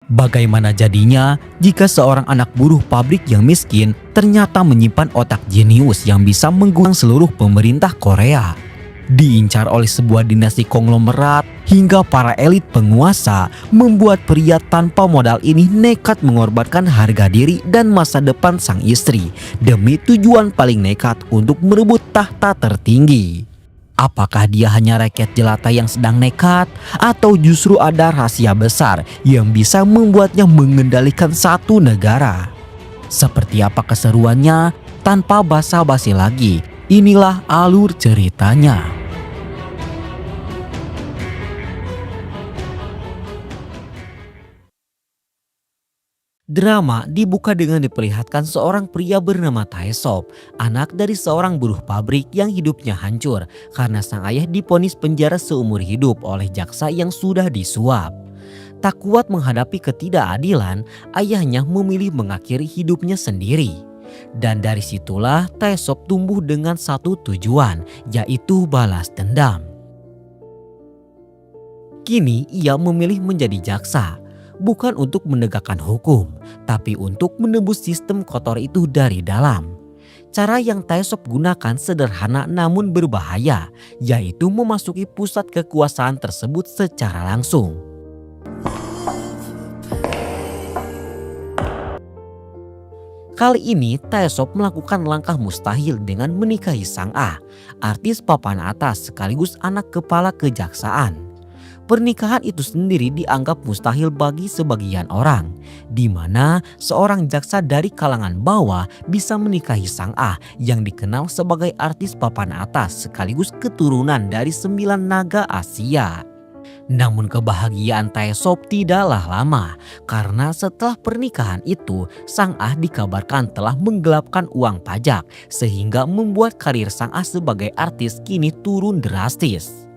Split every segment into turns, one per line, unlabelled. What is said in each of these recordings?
Bagaimana jadinya jika seorang anak buruh pabrik yang miskin ternyata menyimpan otak jenius yang bisa mengguncang seluruh pemerintah Korea? Diincar oleh sebuah dinasti konglomerat hingga para elit penguasa, membuat pria tanpa modal ini nekat mengorbankan harga diri dan masa depan sang istri demi tujuan paling nekat untuk merebut tahta tertinggi. Apakah dia hanya rakyat jelata yang sedang nekat, atau justru ada rahasia besar yang bisa membuatnya mengendalikan satu negara? Seperti apa keseruannya? Tanpa basa-basi lagi, inilah alur ceritanya. Drama dibuka dengan diperlihatkan seorang pria bernama Taesop, anak dari seorang buruh pabrik yang hidupnya hancur karena sang ayah divonis penjara seumur hidup oleh jaksa yang sudah disuap. Tak kuat menghadapi ketidakadilan, ayahnya memilih mengakhiri hidupnya sendiri. Dan dari situlah Taesop tumbuh dengan satu tujuan, yaitu balas dendam. Kini ia memilih menjadi jaksa, bukan untuk menegakkan hukum, tapi untuk menembus sistem kotor itu dari dalam. Cara yang Taesop gunakan sederhana namun berbahaya, yaitu memasuki pusat kekuasaan tersebut secara langsung. Kali ini Taesop melakukan langkah mustahil dengan menikahi Sang Ah, artis papan atas sekaligus anak kepala kejaksaan. Pernikahan itu sendiri dianggap mustahil bagi sebagian orang, di mana seorang jaksa dari kalangan bawah bisa menikahi Sang Ah yang dikenal sebagai artis papan atas sekaligus keturunan dari 9 naga Asia. Namun kebahagiaan Taesop tidaklah lama, karena setelah pernikahan itu Sang Ah dikabarkan telah menggelapkan uang pajak sehingga membuat karir Sang Ah sebagai artis kini turun drastis.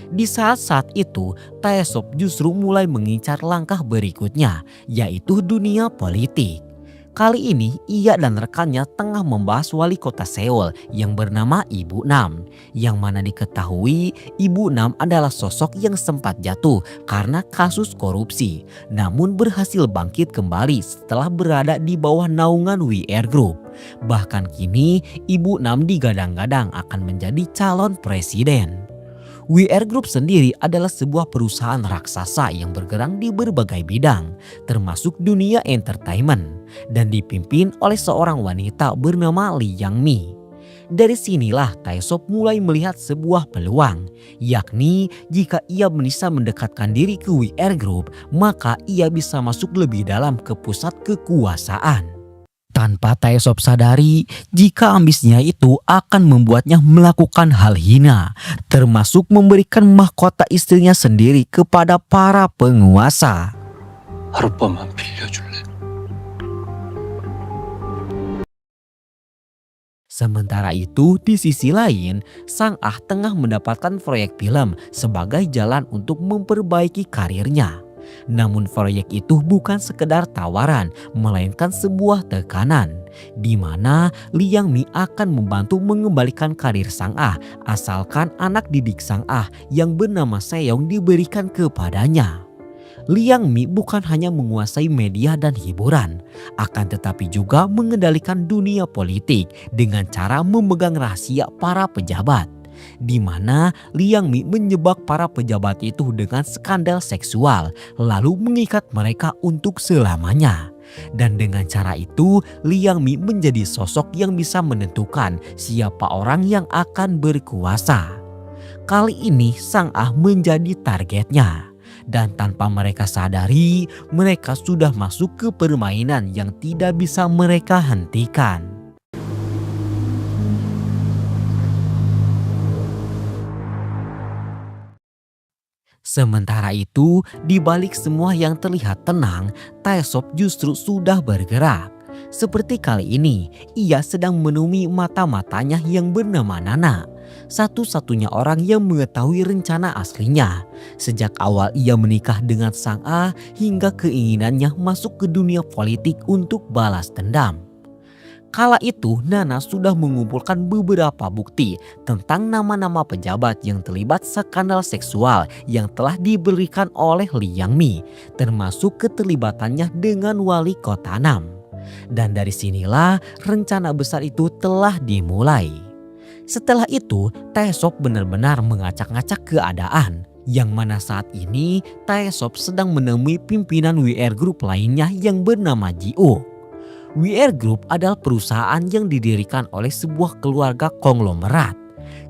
Di saat-saat itu, Taesop justru mulai mengincar langkah berikutnya, yaitu dunia politik. Kali ini ia dan rekannya tengah membahas wali kota Seoul yang bernama Ibu Nam, yang mana diketahui Ibu Nam adalah sosok yang sempat jatuh karena kasus korupsi, namun berhasil bangkit kembali setelah berada di bawah naungan WR Group. Bahkan kini Ibu Nam digadang-gadang akan menjadi calon presiden. WR Group sendiri adalah sebuah perusahaan raksasa yang bergerak di berbagai bidang, termasuk dunia entertainment, dan dipimpin oleh seorang wanita bernama Lee Yang-mi. Dari sinilah Taesop mulai melihat sebuah peluang, yakni jika ia bisa mendekatkan diri ke WR Group, maka ia bisa masuk lebih dalam ke pusat kekuasaan. Tanpa Taesop sadari jika ambisinya itu akan membuatnya melakukan hal hina, termasuk memberikan mahkota istrinya sendiri kepada para penguasa.
하룻밤만 빌려줄래?
Sementara itu di sisi lain, Sang Ah tengah mendapatkan proyek film sebagai jalan untuk memperbaiki karirnya. Namun proyek itu bukan sekedar tawaran, melainkan sebuah tekanan, di mana Lee Yang-mi akan membantu mengembalikan karir Sang Ah asalkan anak didik Sang Ah yang bernama Seong diberikan kepadanya. Lee Yang-mi bukan hanya menguasai media dan hiburan, akan tetapi juga mengendalikan dunia politik dengan cara memegang rahasia para pejabat, di mana Lee Yang-mi menyebak para pejabat itu dengan skandal seksual lalu mengikat mereka untuk selamanya. Dan dengan cara itu Lee Yang-mi menjadi sosok yang bisa menentukan siapa orang yang akan berkuasa. Kali ini Sang Ah menjadi targetnya. Dan tanpa mereka sadari, mereka sudah masuk ke permainan yang tidak bisa mereka hentikan. Sementara itu, di balik semua yang terlihat tenang, Taesop justru sudah bergerak. Seperti kali ini, ia sedang menemui mata-matanya yang bernama Nana, satu-satunya orang yang mengetahui rencana aslinya. Sejak awal ia menikah dengan Sang Ah hingga keinginannya masuk ke dunia politik untuk balas dendam. Kala itu Nana sudah mengumpulkan beberapa bukti tentang nama-nama pejabat yang terlibat skandal seksual yang telah diberikan oleh Liang Mi, termasuk keterlibatannya dengan wali kota Nam. Dan dari sinilah rencana besar itu telah dimulai. Setelah itu Taesop benar-benar mengacak-ngacak keadaan, yang mana saat ini Taesop sedang menemui pimpinan WR Group lainnya yang bernama Jiuk. WR Group adalah perusahaan yang didirikan oleh sebuah keluarga konglomerat.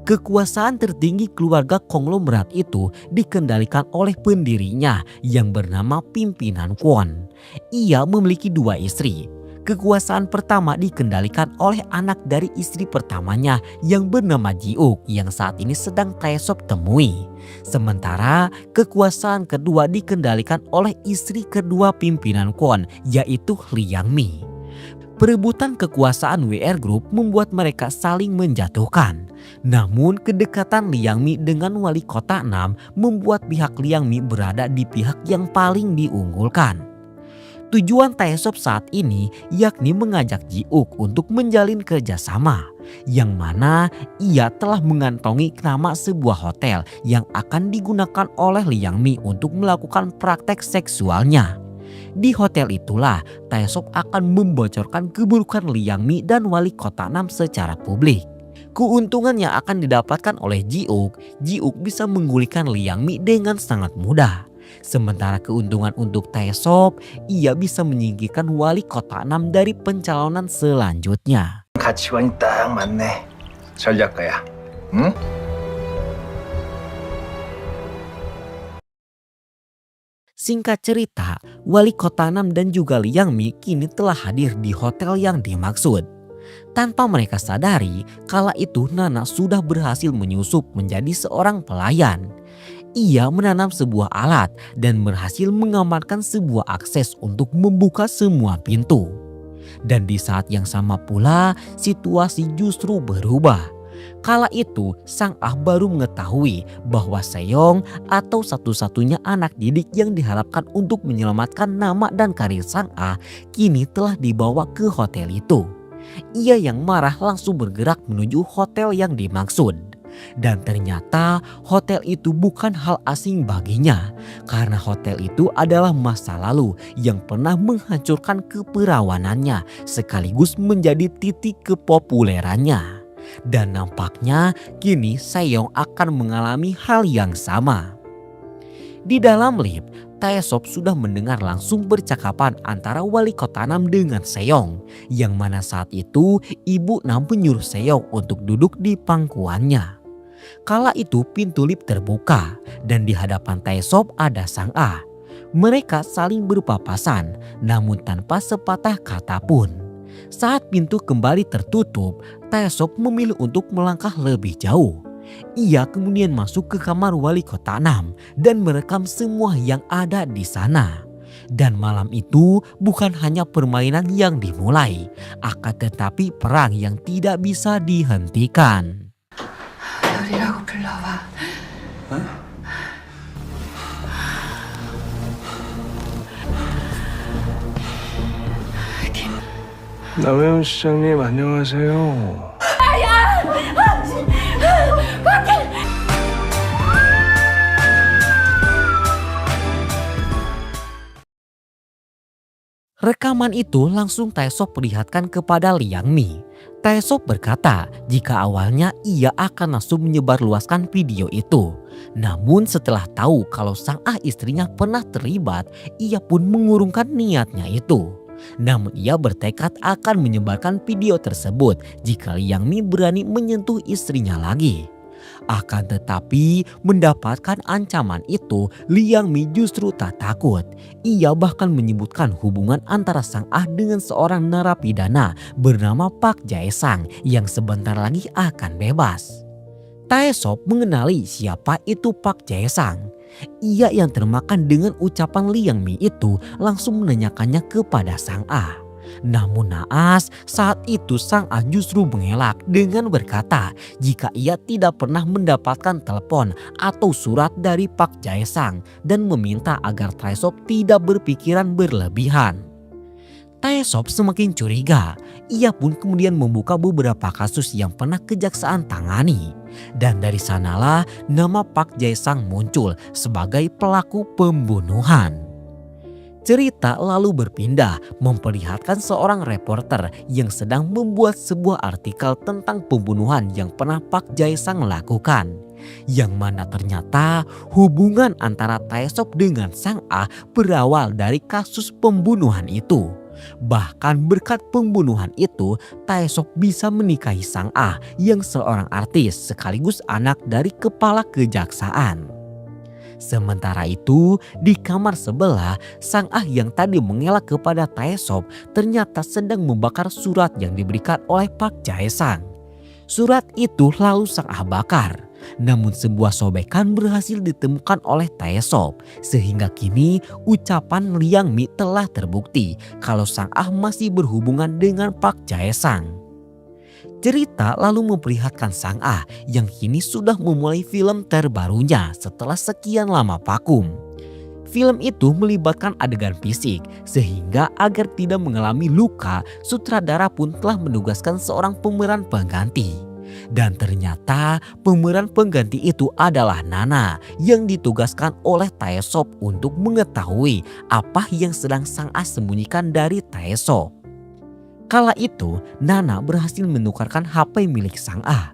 Kekuasaan tertinggi keluarga konglomerat itu dikendalikan oleh pendirinya yang bernama Pimpinan Kwon. Ia memiliki 2 istri. Kekuasaan pertama dikendalikan oleh anak dari istri pertamanya yang bernama Jiuk yang saat ini sedang Taesop temui. Sementara kekuasaan kedua dikendalikan oleh istri kedua pimpinan Kwon, yaitu Liang Mi. Perebutan kekuasaan WR Group membuat mereka saling menjatuhkan. Namun kedekatan Liang Mi dengan wali kota Nam membuat pihak Liang Mi berada di pihak yang paling diunggulkan. Tujuan Taesop saat ini yakni mengajak Jiuk untuk menjalin kerjasama, yang mana ia telah mengantongi nama sebuah hotel yang akan digunakan oleh Liang Mi untuk melakukan praktek seksualnya. Di hotel itulah Taesop akan membocorkan keburukan Liang Mi dan wali kota Nam secara publik. Keuntungan yang akan didapatkan oleh Jiuk bisa menggulingkan Liang Mi dengan sangat mudah. Sementara keuntungan untuk Taesop, ia bisa menyingkirkan wali kota Nam dari pencalonan selanjutnya.
가치관이 딱 맞네. 전략가야. 응?
Singkat cerita, wali kota Nam dan juga Liang Mi kini telah hadir di hotel yang dimaksud. Tanpa mereka sadari, kala itu Nana sudah berhasil menyusup menjadi seorang pelayan. Ia menanam sebuah alat dan berhasil mengamankan sebuah akses untuk membuka semua pintu. Dan di saat yang sama pula, situasi justru berubah. Kala itu Sang Ah baru mengetahui bahwa Seyong atau satu-satunya anak didik yang diharapkan untuk menyelamatkan nama dan karir Sang Ah kini telah dibawa ke hotel itu. Ia yang marah langsung bergerak menuju hotel yang dimaksud. Dan ternyata hotel itu bukan hal asing baginya, karena hotel itu adalah masa lalu yang pernah menghancurkan keperawanannya sekaligus menjadi titik kepopulerannya. Dan nampaknya kini Seyong akan mengalami hal yang sama. Di dalam lift, Taesop sudah mendengar langsung percakapan antara wali kota Nam dengan Seyong, yang mana saat itu ibu Nam menyuruh Seyong untuk duduk di pangkuannya. Kala itu pintu lift terbuka dan di hadapan Taesop ada Sang Ah. Mereka saling berpapasan namun tanpa sepatah kata pun. Saat pintu kembali tertutup, Taesop memilih untuk melangkah lebih jauh. Ia kemudian masuk ke kamar wali kota Nam dan merekam semua yang ada di sana. Dan malam itu bukan hanya permainan yang dimulai, akan tetapi perang yang tidak bisa dihentikan.
별이라고 불러와.
남혜원 시장님 안녕하세요.
Rekaman itu langsung Taesop perlihatkan kepada Liang Mi. Taesop berkata jika awalnya ia akan langsung menyebarluaskan video itu. Namun setelah tahu kalau Sang Ah istrinya pernah terlibat, ia pun mengurungkan niatnya itu. Namun ia bertekad akan menyebarkan video tersebut jika Liang Mi berani menyentuh istrinya lagi. Akan tetapi mendapatkan ancaman itu, Liang Mi justru tak takut. Ia bahkan menyebutkan hubungan antara Sang Ah dengan seorang narapidana bernama Park Jae-sang yang sebentar lagi akan bebas. Taesop mengenali siapa itu Park Jae-sang. Ia yang termakan dengan ucapan Liang Mi itu langsung menanyakannya kepada Sang Ah. Namun naas, saat itu Sang Ah justru mengelak dengan berkata jika ia tidak pernah mendapatkan telepon atau surat dari Park Jae-sang dan meminta agar Taesop tidak berpikiran berlebihan. Taesop semakin curiga. Ia pun kemudian membuka beberapa kasus yang pernah kejaksaan tangani. Dan dari sanalah nama Park Jae-sang muncul sebagai pelaku pembunuhan. Cerita lalu berpindah memperlihatkan seorang reporter yang sedang membuat sebuah artikel tentang pembunuhan yang pernah Park Jae-sang lakukan. Yang mana ternyata hubungan antara Taesop dengan Sang Ah berawal dari kasus pembunuhan itu. Bahkan berkat pembunuhan itu, Taesop bisa menikahi Sang Ah yang seorang artis sekaligus anak dari kepala kejaksaan. Sementara itu, di kamar sebelah, Sang Ah yang tadi mengelak kepada Taesop ternyata sedang membakar surat yang diberikan oleh Park Jae-sang. Surat itu lalu Sang Ah bakar. Namun sebuah sobekan berhasil ditemukan oleh Taesop. Sehingga kini ucapan Liang Mi telah terbukti kalau Sang Ah masih berhubungan dengan Park Jae-sang. Cerita lalu memperlihatkan Sang Ah yang kini sudah memulai film terbarunya setelah sekian lama vakum. Film itu melibatkan adegan fisik sehingga agar tidak mengalami luka, sutradara pun telah menugaskan seorang pemeran pengganti. Dan ternyata pemeran pengganti itu adalah Nana yang ditugaskan oleh Taesop untuk mengetahui apa yang sedang Sang Ah sembunyikan dari Taesop. Kala itu Nana berhasil menukarkan HP milik Sang Ah.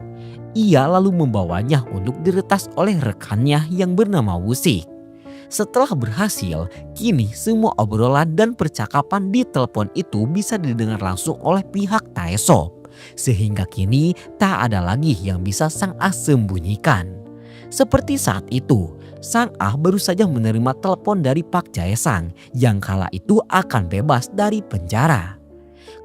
Ia lalu membawanya untuk diretas oleh rekannya yang bernama Wusik. Setelah berhasil, kini semua obrolan dan percakapan di telepon itu bisa didengar langsung oleh pihak Taesop. Sehingga kini tak ada lagi yang bisa Sang Ah sembunyikan. Seperti saat itu, Sang Ah baru saja menerima telepon dari Park Jae-sang yang kala itu akan bebas dari penjara.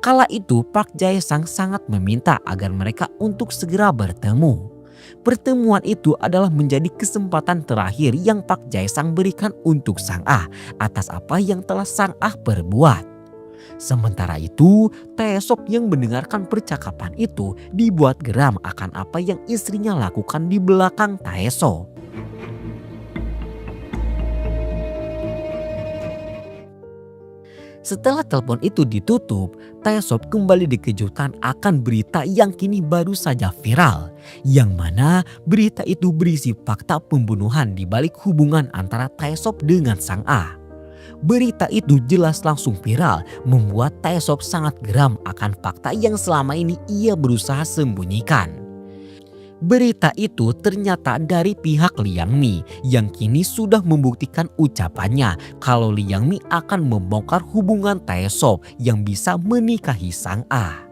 Kala itu Park Jae-sang sangat meminta agar mereka untuk segera bertemu. Pertemuan itu adalah menjadi kesempatan terakhir yang Park Jae-sang berikan untuk Sang Ah atas apa yang telah Sang Ah perbuat. Sementara itu, Taesop yang mendengarkan percakapan itu dibuat geram akan apa yang istrinya lakukan di belakang Taesop. Setelah telepon itu ditutup, Taesop kembali dikejutkan akan berita yang kini baru saja viral. Yang mana berita itu berisi fakta pembunuhan di balik hubungan antara Taesop dengan Sang Ah. Berita itu jelas langsung viral, membuat Taesop sangat geram akan fakta yang selama ini ia berusaha sembunyikan. Berita itu ternyata dari pihak Liang Mi yang kini sudah membuktikan ucapannya kalau Liang Mi akan membongkar hubungan Taesop yang bisa menikahi Sang Ah.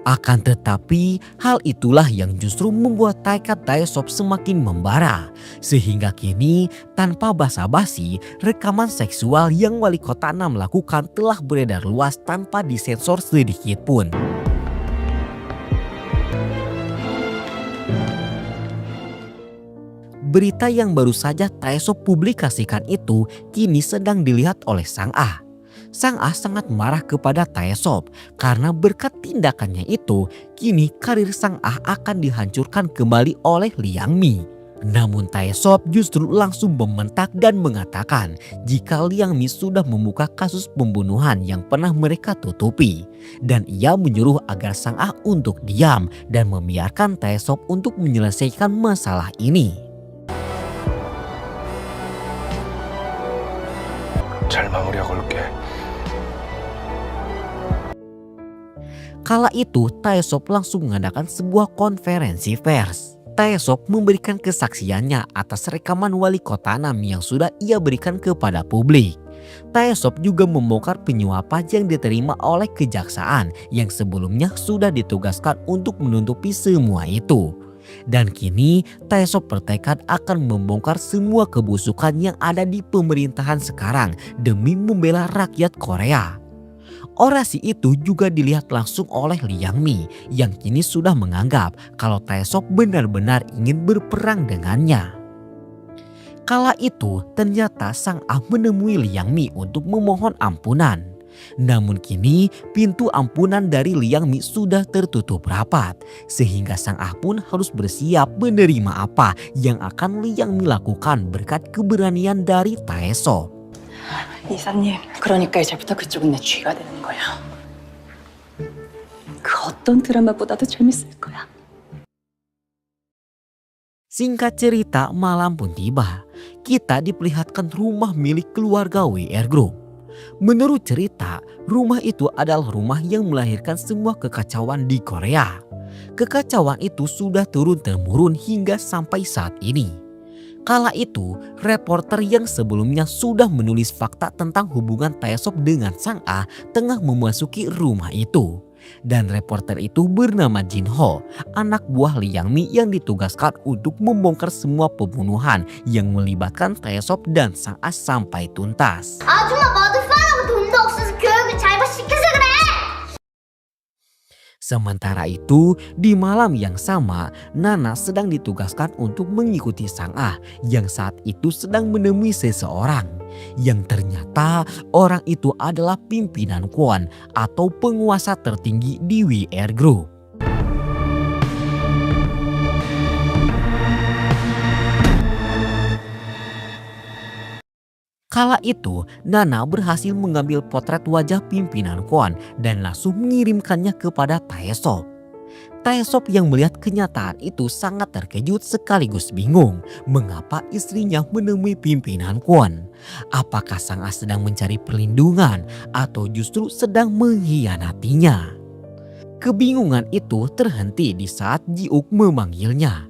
Akan tetapi hal itulah yang justru membuat tekad Taesop semakin membara. Sehingga kini tanpa basa-basi rekaman seksual yang wali kota 6 lakukan telah beredar luas tanpa disensor sedikit pun. Berita yang baru saja Taesop publikasikan itu kini sedang dilihat oleh Sang Ah. Sang Ah sangat marah kepada Taesop karena berkat tindakannya itu kini karir Sang Ah akan dihancurkan kembali oleh Liang Mi. Namun Taesop justru langsung membentak dan mengatakan jika Liang Mi sudah membuka kasus pembunuhan yang pernah mereka tutupi. Dan ia menyuruh agar Sang Ah untuk diam dan membiarkan Taesop untuk menyelesaikan masalah ini.
잘 마무리하고 올게.
Kala itu Taesop langsung mengadakan sebuah konferensi pers. Taesop memberikan kesaksiannya atas rekaman wali kota 6 yang sudah ia berikan kepada publik. Taesop juga membongkar penyuapan yang diterima oleh kejaksaan yang sebelumnya sudah ditugaskan untuk menutupi semua itu. Dan kini Taesop bertekad akan membongkar semua kebusukan yang ada di pemerintahan sekarang demi membela rakyat Korea. Orasi itu juga dilihat langsung oleh Liang Mi yang kini sudah menganggap kalau Taesop benar-benar ingin berperang dengannya. Kala itu ternyata Sang Ah menemui Liang Mi untuk memohon ampunan. Namun kini pintu ampunan dari Liang Mi sudah tertutup rapat sehingga Sang Ah pun harus bersiap menerima apa yang akan Liang Mi lakukan berkat keberanian dari Taesop.
이사님, 그러니까 이제부터 그쪽은 내 쥐가 되는 거야. 그 어떤 드라마보다도 재밌을 거야.
Singkat cerita, malam pun tiba. Kita diperlihatkan rumah milik keluarga WR Group. Menurut cerita, rumah itu adalah rumah yang melahirkan semua kekacauan di Korea. Kekacauan itu sudah turun-temurun hingga sampai saat ini. Kala itu, reporter yang sebelumnya sudah menulis fakta tentang hubungan Taesop dengan Sang Ah tengah memasuki rumah itu. Dan reporter itu bernama Jin Ho, anak buah Liang Mi yang ditugaskan untuk membongkar semua pembunuhan yang melibatkan Taesop dan Sang Ah sampai tuntas.
아줌마 머드파라고 돈도 없어서 교육을 잘못 시켜서 그래.
Sementara itu, di malam yang sama, Nana sedang ditugaskan untuk mengikuti Sang Ah yang saat itu sedang menemui seseorang. Yang ternyata orang itu adalah pimpinan Kwon atau penguasa tertinggi di WR Group. Kala itu, Nana berhasil mengambil potret wajah pimpinan Kwon dan langsung mengirimkannya kepada Taesop. Taesop yang melihat kenyataan itu sangat terkejut sekaligus bingung mengapa istrinya menemui pimpinan Kwon. Apakah Sang Ah sedang mencari perlindungan atau justru sedang mengkhianatinya? Kebingungan itu terhenti di saat Ji-uk memanggilnya.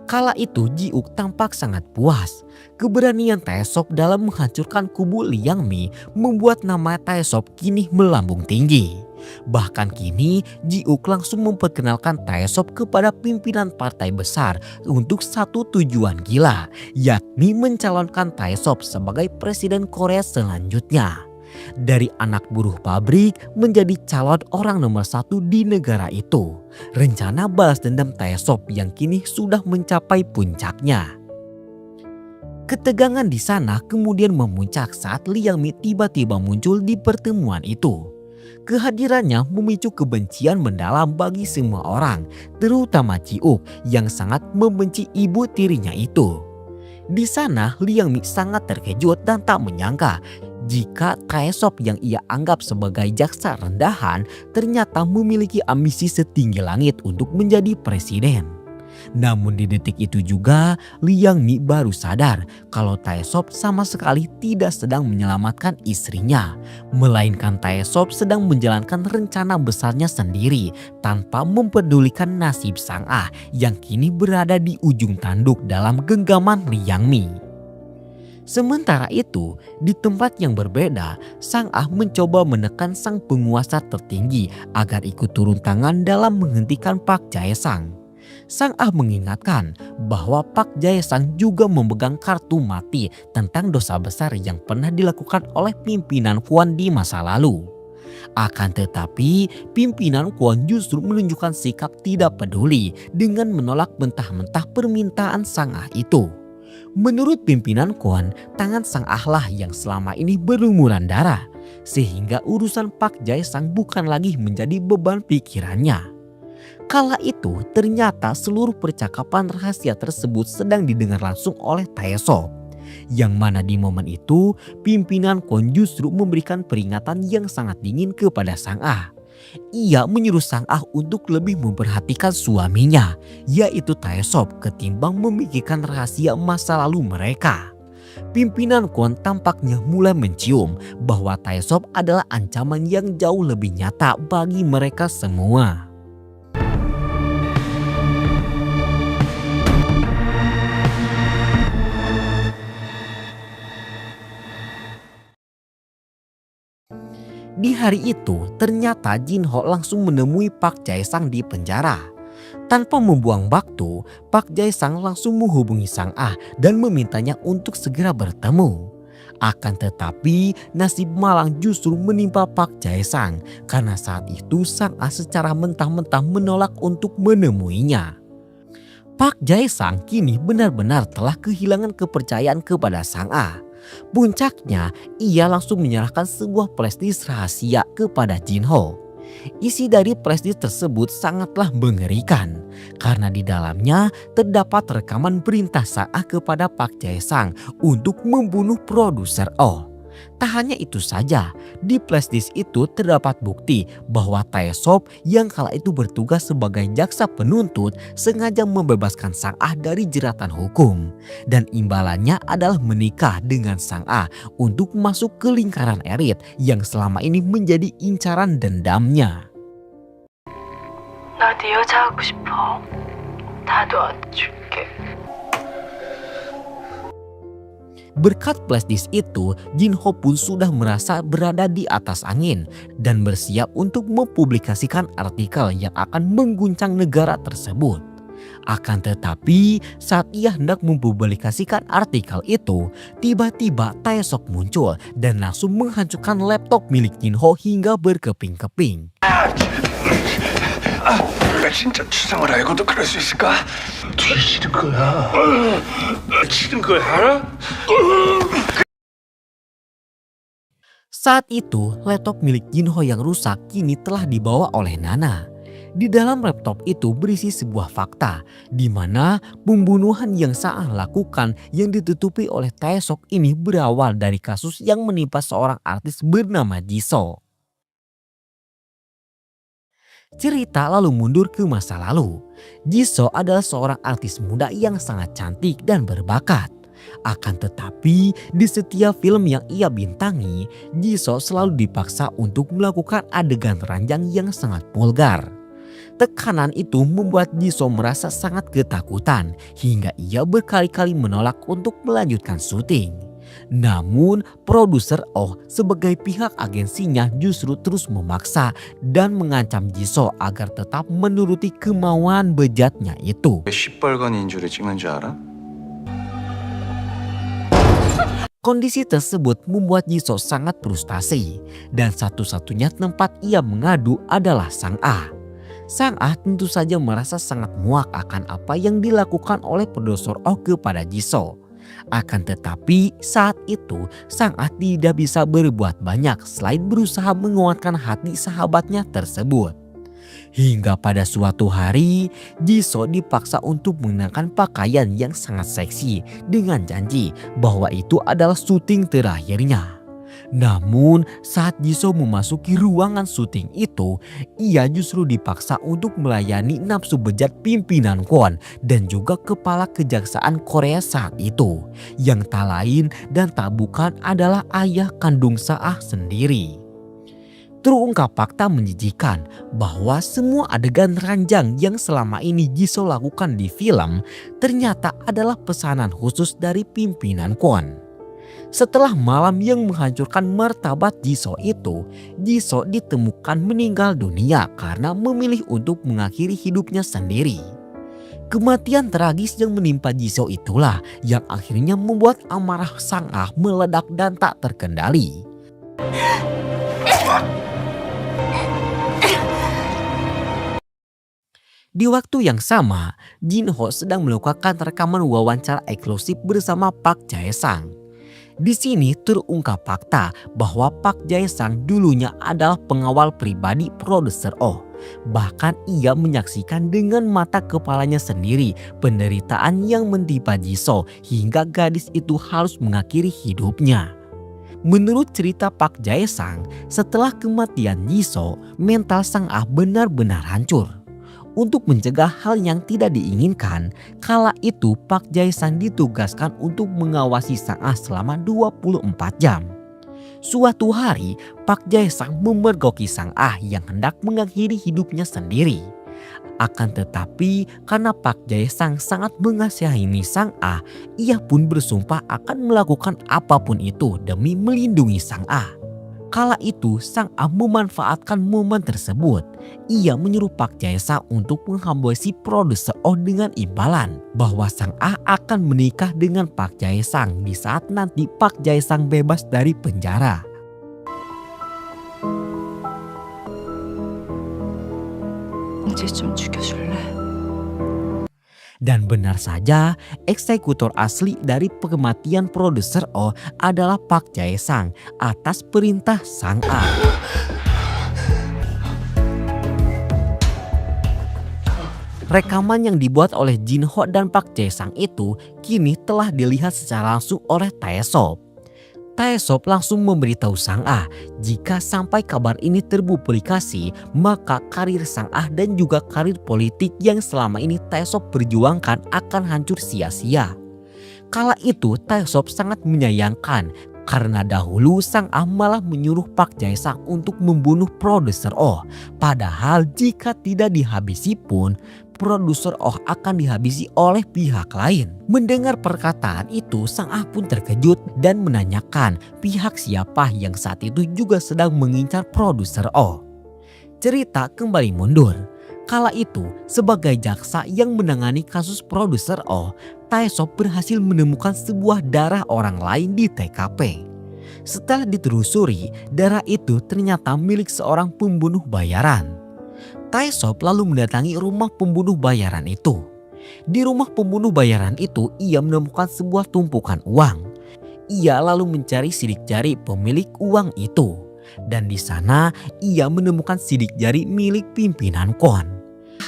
Kala itu Ji-uk tampak sangat puas. Keberanian Taesop dalam menghancurkan kubu Liang Mi membuat nama Taesop kini melambung tinggi. Bahkan kini Ji-uk langsung memperkenalkan Taesop kepada pimpinan partai besar untuk satu tujuan gila, yakni mencalonkan Taesop sebagai presiden Korea selanjutnya. Dari anak buruh pabrik menjadi calon orang nomor satu di negara itu. Rencana balas dendam Taesop yang kini sudah mencapai puncaknya. Ketegangan di sana kemudian memuncak saat Liang Mi tiba-tiba muncul di pertemuan itu. Kehadirannya memicu kebencian mendalam bagi semua orang, terutama Ji-uk yang sangat membenci ibu tirinya itu. Di sana Liang Mi sangat terkejut dan tak menyangka jika Taesop yang ia anggap sebagai jaksa rendahan ternyata memiliki ambisi setinggi langit untuk menjadi presiden. Namun di detik itu juga Liang Mi baru sadar kalau Taesop sama sekali tidak sedang menyelamatkan istrinya, melainkan Taesop sedang menjalankan rencana besarnya sendiri tanpa mempedulikan nasib Sang Ah yang kini berada di ujung tanduk dalam genggaman Liang Mi. Sementara itu, di tempat yang berbeda, Sang Ah mencoba menekan sang penguasa tertinggi agar ikut turun tangan dalam menghentikan Park Jae-sang. Sang Ah mengingatkan bahwa Park Jae-sang juga memegang kartu mati tentang dosa besar yang pernah dilakukan oleh pimpinan Kwon di masa lalu. Akan tetapi, pimpinan Kwon justru menunjukkan sikap tidak peduli dengan menolak mentah-mentah permintaan Sang Ah itu. Menurut pimpinan Kwon, tangan Sang Ah lah yang selama ini berlumuran darah, sehingga urusan Park Jae-sang bukan lagi menjadi beban pikirannya. Kala itu ternyata seluruh percakapan rahasia tersebut sedang didengar langsung oleh Taesop. Yang mana di momen itu pimpinan Kwon justru memberikan peringatan yang sangat dingin kepada Sang Ah. Ia menyuruh Sang Ah untuk lebih memperhatikan suaminya, yaitu Taesop, ketimbang memikirkan rahasia masa lalu mereka. Pimpinan Kwon tampaknya mulai mencium bahwa Taesop adalah ancaman yang jauh lebih nyata bagi mereka semua. Di hari itu, ternyata Jin Ho langsung menemui Park Jae-sang di penjara. Tanpa membuang waktu, Park Jae-sang langsung menghubungi Sang Ah dan memintanya untuk segera bertemu. Akan tetapi, nasib malang justru menimpa Park Jae-sang karena saat itu Sang Ah secara mentah-mentah menolak untuk menemuinya. Park Jae-sang kini benar-benar telah kehilangan kepercayaan kepada Sang Ah. Puncaknya, ia langsung menyerahkan sebuah flashdisk rahasia kepada Jin Ho. Isi dari flashdisk tersebut sangatlah mengerikan karena di dalamnya terdapat rekaman perintah Sang Ah kepada Park Jae-sang untuk membunuh produser Oh. Tak hanya itu saja, di flashdisk itu terdapat bukti bahwa Taesop yang kala itu bertugas sebagai jaksa penuntut sengaja membebaskan Sang Ah dari jeratan hukum. Dan imbalannya adalah menikah dengan Sang Ah untuk masuk ke lingkaran elit yang selama ini menjadi incaran dendamnya.
나 네 여자 하고 싶어. 다 도와줄게.
Berkat flashdisk itu, Jinho pun sudah merasa berada di atas angin dan bersiap untuk mempublikasikan artikel yang akan mengguncang negara tersebut. Akan tetapi saat ia hendak mempublikasikan artikel itu, tiba-tiba Taesok muncul dan langsung menghancurkan laptop milik Jinho hingga berkeping-keping.
내가 진짜 추상을 알고도 그럴 수 있을까? 뒤지는 거야. 치는 거야, 알아?
Saat itu, laptop milik Jinho yang rusak kini telah dibawa oleh Nana. Di dalam laptop itu berisi sebuah fakta, di mana pembunuhan yang Sang Ah lakukan yang ditutupi oleh Taesok ini berawal dari kasus yang menimpa seorang artis bernama Jisoo. Cerita lalu mundur ke masa lalu. Jisoo adalah seorang artis muda yang sangat cantik dan berbakat. Akan tetapi di setiap film yang ia bintangi, Jisoo selalu dipaksa untuk melakukan adegan ranjang yang sangat vulgar. Tekanan itu membuat Jisoo merasa sangat ketakutan hingga ia berkali-kali menolak untuk melanjutkan syuting. Namun produser Oh sebagai pihak agensinya justru terus memaksa dan mengancam Jisoo agar tetap menuruti kemauan bejatnya itu.
왜 시뻘건 인주를 찍는 줄 알아?
Kondisi tersebut membuat Jisoo sangat frustasi dan satu-satunya tempat ia mengadu adalah Sang Ah. Sang Ah tentu saja merasa sangat muak akan apa yang dilakukan oleh produser Oh kepada Jisoo. Akan tetapi saat itu Sang Ah tidak bisa berbuat banyak selain berusaha menguatkan hati sahabatnya tersebut. Hingga pada suatu hari Jisoo dipaksa untuk mengenakan pakaian yang sangat seksi dengan janji bahwa itu adalah syuting terakhirnya. Namun saat Jisoo memasuki ruangan syuting itu, ia justru dipaksa untuk melayani nafsu bejat pimpinan KWON dan juga kepala kejaksaan Korea saat itu, yang tak lain dan tak bukan adalah ayah kandung Sang Ah sendiri. Terungkap fakta menjijikan bahwa semua adegan ranjang yang selama ini Jisoo lakukan di film ternyata adalah pesanan khusus dari pimpinan KWON. Setelah malam yang menghancurkan martabat Jisoo itu, Jisoo ditemukan meninggal dunia karena memilih untuk mengakhiri hidupnya sendiri. Kematian tragis yang menimpa Jisoo itulah yang akhirnya membuat amarah Sang Ah meledak dan tak terkendali. Di waktu yang sama, Jinho sedang melakukan rekaman wawancara eksklusif bersama Park Jae-sang. Di sini terungkap fakta bahwa Park Jae-sang dulunya adalah pengawal pribadi produser Oh. Bahkan ia menyaksikan dengan mata kepalanya sendiri penderitaan yang menimpa Jisoo hingga gadis itu harus mengakhiri hidupnya. Menurut cerita Park Jae-sang, setelah kematian Jisoo, mental Sang Ah benar-benar hancur. Untuk mencegah hal yang tidak diinginkan, kala itu Park Jae-sang ditugaskan untuk mengawasi Sang Ah selama 24 jam. Suatu hari, Park Jae-sang memergoki Sang Ah yang hendak mengakhiri hidupnya sendiri. Akan tetapi karena Park Jae-sang sangat mengasihani Sang Ah, ia pun bersumpah akan melakukan apapun itu demi melindungi Sang Ah. Kala itu Sang Ah memanfaatkan momen tersebut. Ia menyuruh Park Jae-sang untuk menghambui si produser Oh dengan imbalan bahwa Sang Ah akan menikah dengan Park Jae-sang di saat nanti Park Jae-sang bebas dari penjara.
이제 좀 죽여줄래?
Dan benar saja, eksekutor asli dari kematian produser Oh adalah Park Jae-sang atas perintah Sang Ah. Rekaman yang dibuat oleh Jinho dan Park Jae-sang itu kini telah dilihat secara langsung oleh Taesop. Taesop langsung memberitahu Sang Ah jika sampai kabar ini terpublikasi, maka karir Sang Ah dan juga karir politik yang selama ini Taesop perjuangkan akan hancur sia-sia. Kala itu Taesop sangat menyayangkan karena dahulu Sang Ah malah menyuruh Park Jae-sang untuk membunuh produser Oh. Padahal jika tidak dihabisi pun produser Oh akan dihabisi oleh pihak lain. Mendengar perkataan itu, Sang Ah pun terkejut dan menanyakan pihak siapa yang saat itu juga sedang mengincar produser Oh. Cerita kembali mundur. Kala itu, sebagai jaksa yang menangani kasus produser Oh, Taesop berhasil menemukan sebuah darah orang lain di TKP. Setelah ditelusuri, darah itu ternyata milik seorang pembunuh bayaran. Taesop lalu mendatangi rumah pembunuh bayaran itu. Di rumah pembunuh bayaran itu, ia menemukan sebuah tumpukan uang. Ia lalu mencari sidik jari pemilik uang itu. Dan di sana ia menemukan sidik jari milik pimpinan KON.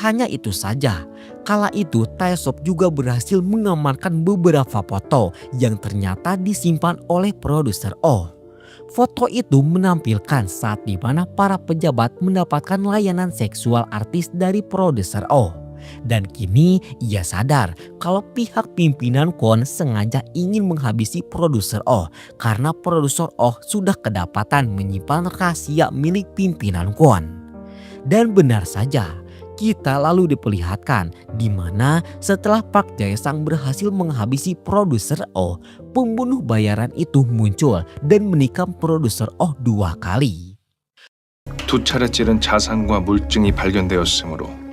Hanya itu saja, kala itu Taesop juga berhasil mengamankan beberapa foto yang ternyata disimpan oleh produser Oh. Foto itu menampilkan saat di mana para pejabat mendapatkan layanan seksual artis dari produser Oh. Dan kini ia sadar kalau pihak pimpinan KON sengaja ingin menghabisi produser Oh karena produser Oh sudah kedapatan menyimpan rahasia milik pimpinan KON. Dan benar saja, kita lalu diperlihatkan di mana setelah Park Jae-sang berhasil menghabisi produser Oh, pembunuh bayaran itu muncul dan menikam produser Oh 2 kali.
두 차례 찌른 자산과 물증이 발견되었으므로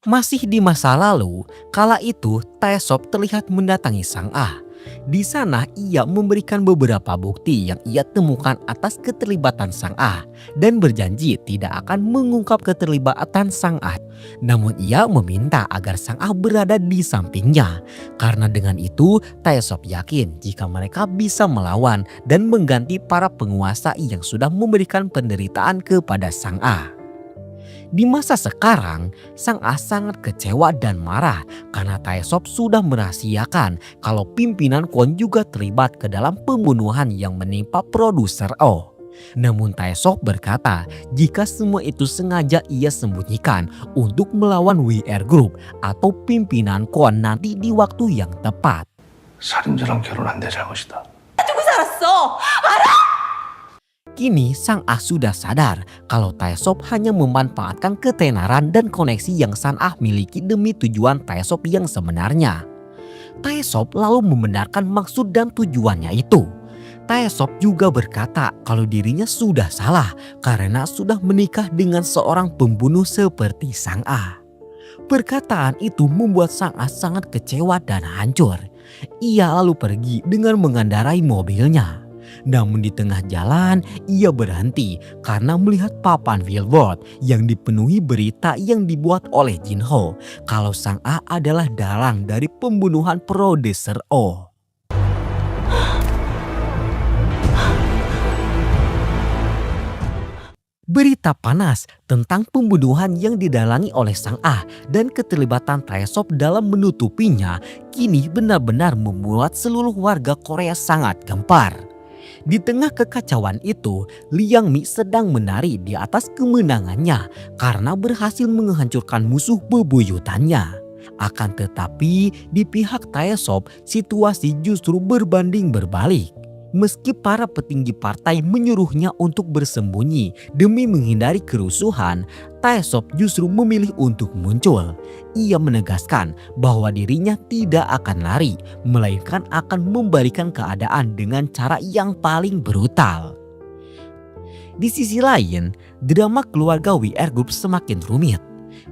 Masih di masa lalu, kala itu Taesop terlihat mendatangi Sang Ah. Di sana ia memberikan beberapa bukti yang ia temukan atas keterlibatan Sang Ah dan berjanji tidak akan mengungkap keterlibatan Sang Ah. Namun ia meminta agar Sang Ah berada di sampingnya. Karena dengan itu Taesop yakin jika mereka bisa melawan dan mengganti para penguasa yang sudah memberikan penderitaan kepada Sang Ah. Di masa sekarang, Sang Ah sangat kecewa dan marah karena Taesop sudah merahasiakan kalau pimpinan KON juga terlibat ke dalam pembunuhan yang menimpa produser Oh. Namun Taesop berkata jika semua itu sengaja ia sembunyikan untuk melawan WR Group atau pimpinan KON nanti di waktu yang tepat.
살인자랑 결혼한 내 잘못이다.
Kini Sang Ah sudah sadar kalau Taesop hanya memanfaatkan ketenaran dan koneksi yang Sang Ah miliki demi tujuan Taesop yang sebenarnya. Taesop lalu membenarkan maksud dan tujuannya itu. Taesop juga berkata kalau dirinya sudah salah karena sudah menikah dengan seorang pembunuh seperti Sang Ah. Perkataan itu membuat Sang Ah sangat kecewa dan hancur. Ia lalu pergi dengan mengendarai mobilnya. Namun di tengah jalan ia berhenti karena melihat papan billboard yang dipenuhi berita yang dibuat oleh Jin Ho kalau Sang Ah adalah dalang dari pembunuhan produser Oh. Berita panas tentang pembunuhan yang didalangi oleh Sang Ah dan keterlibatan Taesop dalam menutupinya kini benar-benar membuat seluruh warga Korea sangat gempar. Di tengah kekacauan itu, Liang Mi sedang menari di atas kemenangannya karena berhasil menghancurkan musuh bebuyutannya. Akan tetapi di pihak Taesop situasi justru berbanding berbalik. Meski para petinggi partai menyuruhnya untuk bersembunyi demi menghindari kerusuhan, Taesop justru memilih untuk muncul. Ia menegaskan bahwa dirinya tidak akan lari, melainkan akan membalikan keadaan dengan cara yang paling brutal. Di sisi lain, drama keluarga WR Group semakin rumit.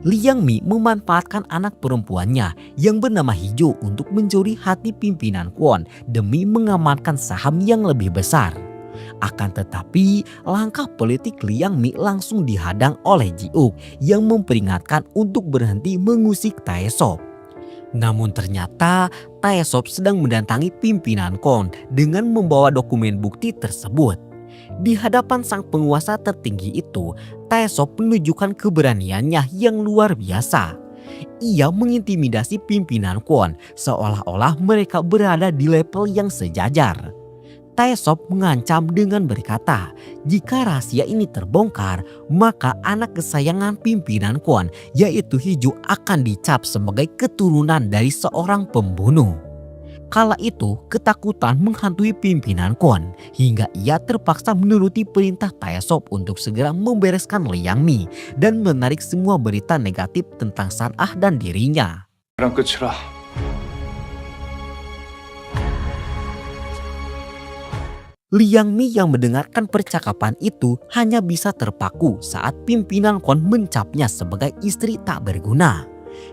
Liang Mi memanfaatkan anak perempuannya yang bernama Hijo untuk mencuri hati pimpinan KON demi mengamankan saham yang lebih besar. Akan tetapi langkah politik Liang Mi langsung dihadang oleh Ji-uk yang memperingatkan untuk berhenti mengusik Taesop. Namun ternyata Taesop sedang mendatangi pimpinan KON dengan membawa dokumen bukti tersebut. Di hadapan sang penguasa tertinggi itu, Taesop menunjukkan keberaniannya yang luar biasa. Ia mengintimidasi pimpinan KON seolah-olah mereka berada di level yang sejajar. Taesop mengancam dengan berkata, jika rahasia ini terbongkar, maka anak kesayangan pimpinan Kwon yaitu Hiju akan dicap sebagai keturunan dari seorang pembunuh. Kala itu ketakutan menghantui pimpinan Kwon hingga ia terpaksa menuruti perintah Taesop untuk segera membereskan Liang Mi dan menarik semua berita negatif tentang Sang-ah dan dirinya.
랑 끝이라.
Liang Mi yang mendengarkan percakapan itu hanya bisa terpaku saat pimpinan Kwon mencapnya sebagai istri tak berguna.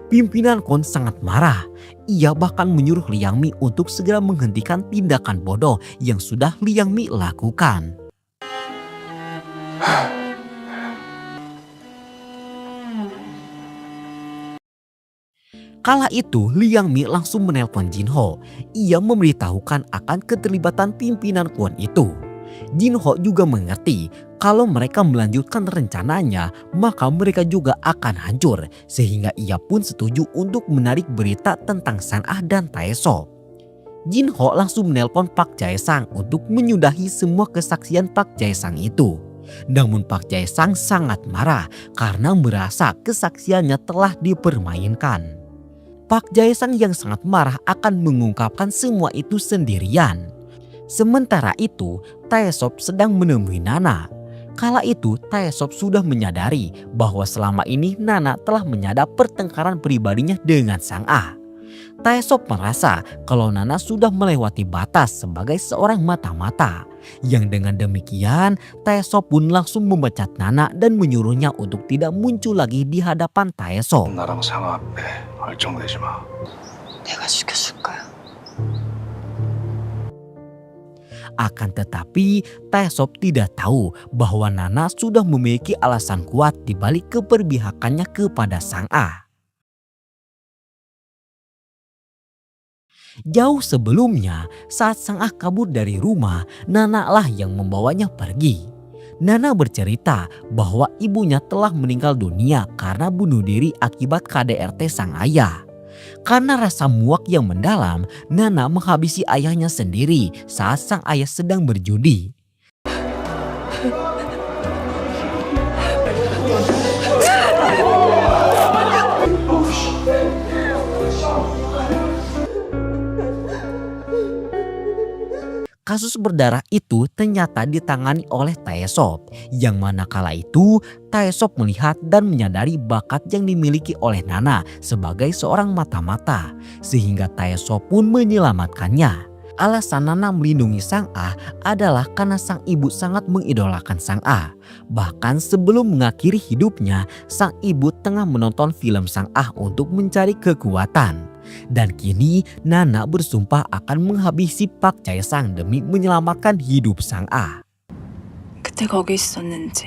Pimpinan Kwon sangat marah. Ia bahkan menyuruh Liang Mi untuk segera menghentikan tindakan bodoh yang sudah Liang Mi lakukan. Kala itu Liang Mi langsung menelpon Jin Ho. Ia memberitahukan akan keterlibatan pimpinan Kwon itu. Jin Ho juga mengerti kalau mereka melanjutkan rencananya maka mereka juga akan hancur, sehingga ia pun setuju untuk menarik berita tentang Sang-ah dan Taesop. Jin Ho langsung menelpon Park Jae-sang untuk menyudahi semua kesaksian Park Jae-sang itu. Namun Park Jae-sang sangat marah karena merasa kesaksiannya telah dipermainkan. Park Jae-sang yang sangat marah akan mengungkapkan semua itu sendirian. Sementara itu, Taesop sedang menemui Nana. Kala itu, Taesop sudah menyadari bahwa selama ini Nana telah menyadap pertengkaran pribadinya dengan Sang-ah. Taesop merasa kalau Nana sudah melewati batas sebagai seorang mata-mata. Yang dengan demikian, Taesop pun langsung memecat Nana dan menyuruhnya untuk tidak muncul lagi di hadapan Taesop.
나랑 상아 앞에 얼쩡대지 마.
내가 죽여줄 거야.
Akan tetapi, Taesop tidak tahu bahwa Nana sudah memiliki alasan kuat di balik keberpihakannya kepada Sang-ah. Jauh sebelumnya, saat Sang-ah kabur dari rumah, Nana lah yang membawanya pergi. Nana bercerita bahwa ibunya telah meninggal dunia karena bunuh diri akibat KDRT sang ayah. Karena rasa muak yang mendalam, Nana menghabisi ayahnya sendiri saat sang ayah sedang berjudi. Kasus berdarah itu ternyata ditangani oleh Taesop, yang mana kala itu Taesop melihat dan menyadari bakat yang dimiliki oleh Nana sebagai seorang mata-mata, sehingga Taesop pun menyelamatkannya. Alasan Nana melindungi Sang-ah adalah karena sang ibu sangat mengidolakan Sang-ah. Bahkan sebelum mengakhiri hidupnya, sang ibu tengah menonton film Sang-ah untuk mencari kekuatan. Dan kini Nana bersumpah akan menghabisi Park Jae-sang demi menyelamatkan hidup Sang-ah.
그때 거기 있었는지.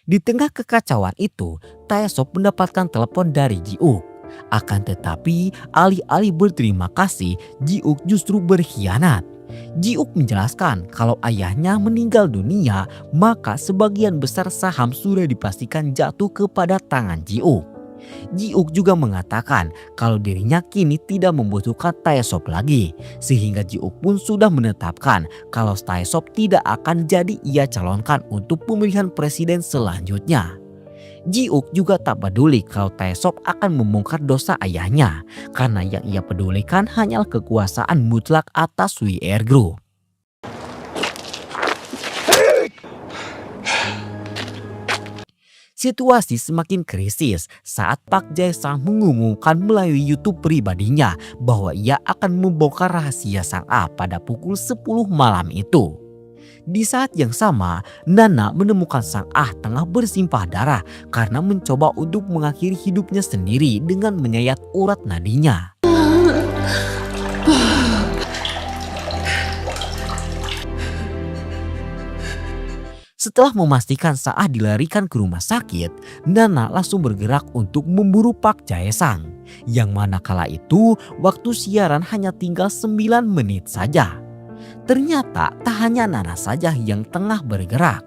Di tengah kekacauan itu, Taesop mendapatkan telepon dari Ji-uk. Akan tetapi, alih-alih berterima kasih, Ji-uk justru berkhianat. Ji-uk menjelaskan kalau ayahnya meninggal dunia, maka sebagian besar saham sudah dipastikan jatuh kepada tangan Ji-uk. Ji-uk juga mengatakan kalau dirinya kini tidak membutuhkan Taesop lagi, sehingga Ji-uk pun sudah menetapkan kalau Taesop tidak akan jadi ia calonkan untuk pemilihan presiden selanjutnya. Ji-uk juga tak peduli kalau Taesop akan membongkar dosa ayahnya, karena yang ia pedulikan hanyalah kekuasaan mutlak atas WR Group. Situasi semakin krisis saat Park Jae-sang mengumumkan melalui YouTube pribadinya bahwa ia akan membongkar rahasia Sang-ah pada pukul 10 malam itu. Di saat yang sama, Nana menemukan Sang-ah tengah bersimpah darah karena mencoba untuk mengakhiri hidupnya sendiri dengan menyayat urat nadinya. Setelah memastikan Sang-ah dilarikan ke rumah sakit, Nana langsung bergerak untuk memburu Park Jae-sang. Yang mana kala itu waktu siaran hanya tinggal 9 menit saja. Ternyata tak hanya Nana saja yang tengah bergerak.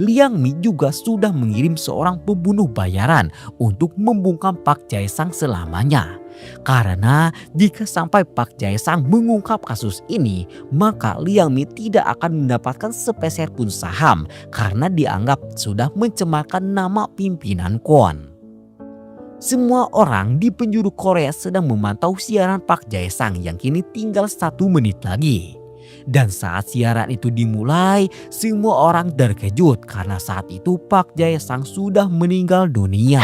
Liang Mi juga sudah mengirim seorang pembunuh bayaran untuk membungkam Park Jae-sang selamanya. Karena jika sampai Park Jae-sang mengungkap kasus ini, maka Liang Mi tidak akan mendapatkan sepeser pun saham karena dianggap sudah mencemarkan nama pimpinan Kwon. Semua orang di penjuru Korea sedang memantau siaran Park Jae-sang yang kini tinggal 1 menit lagi. Dan saat siaran itu dimulai, semua orang terkejut karena saat itu Park Jae-sang sudah meninggal dunia.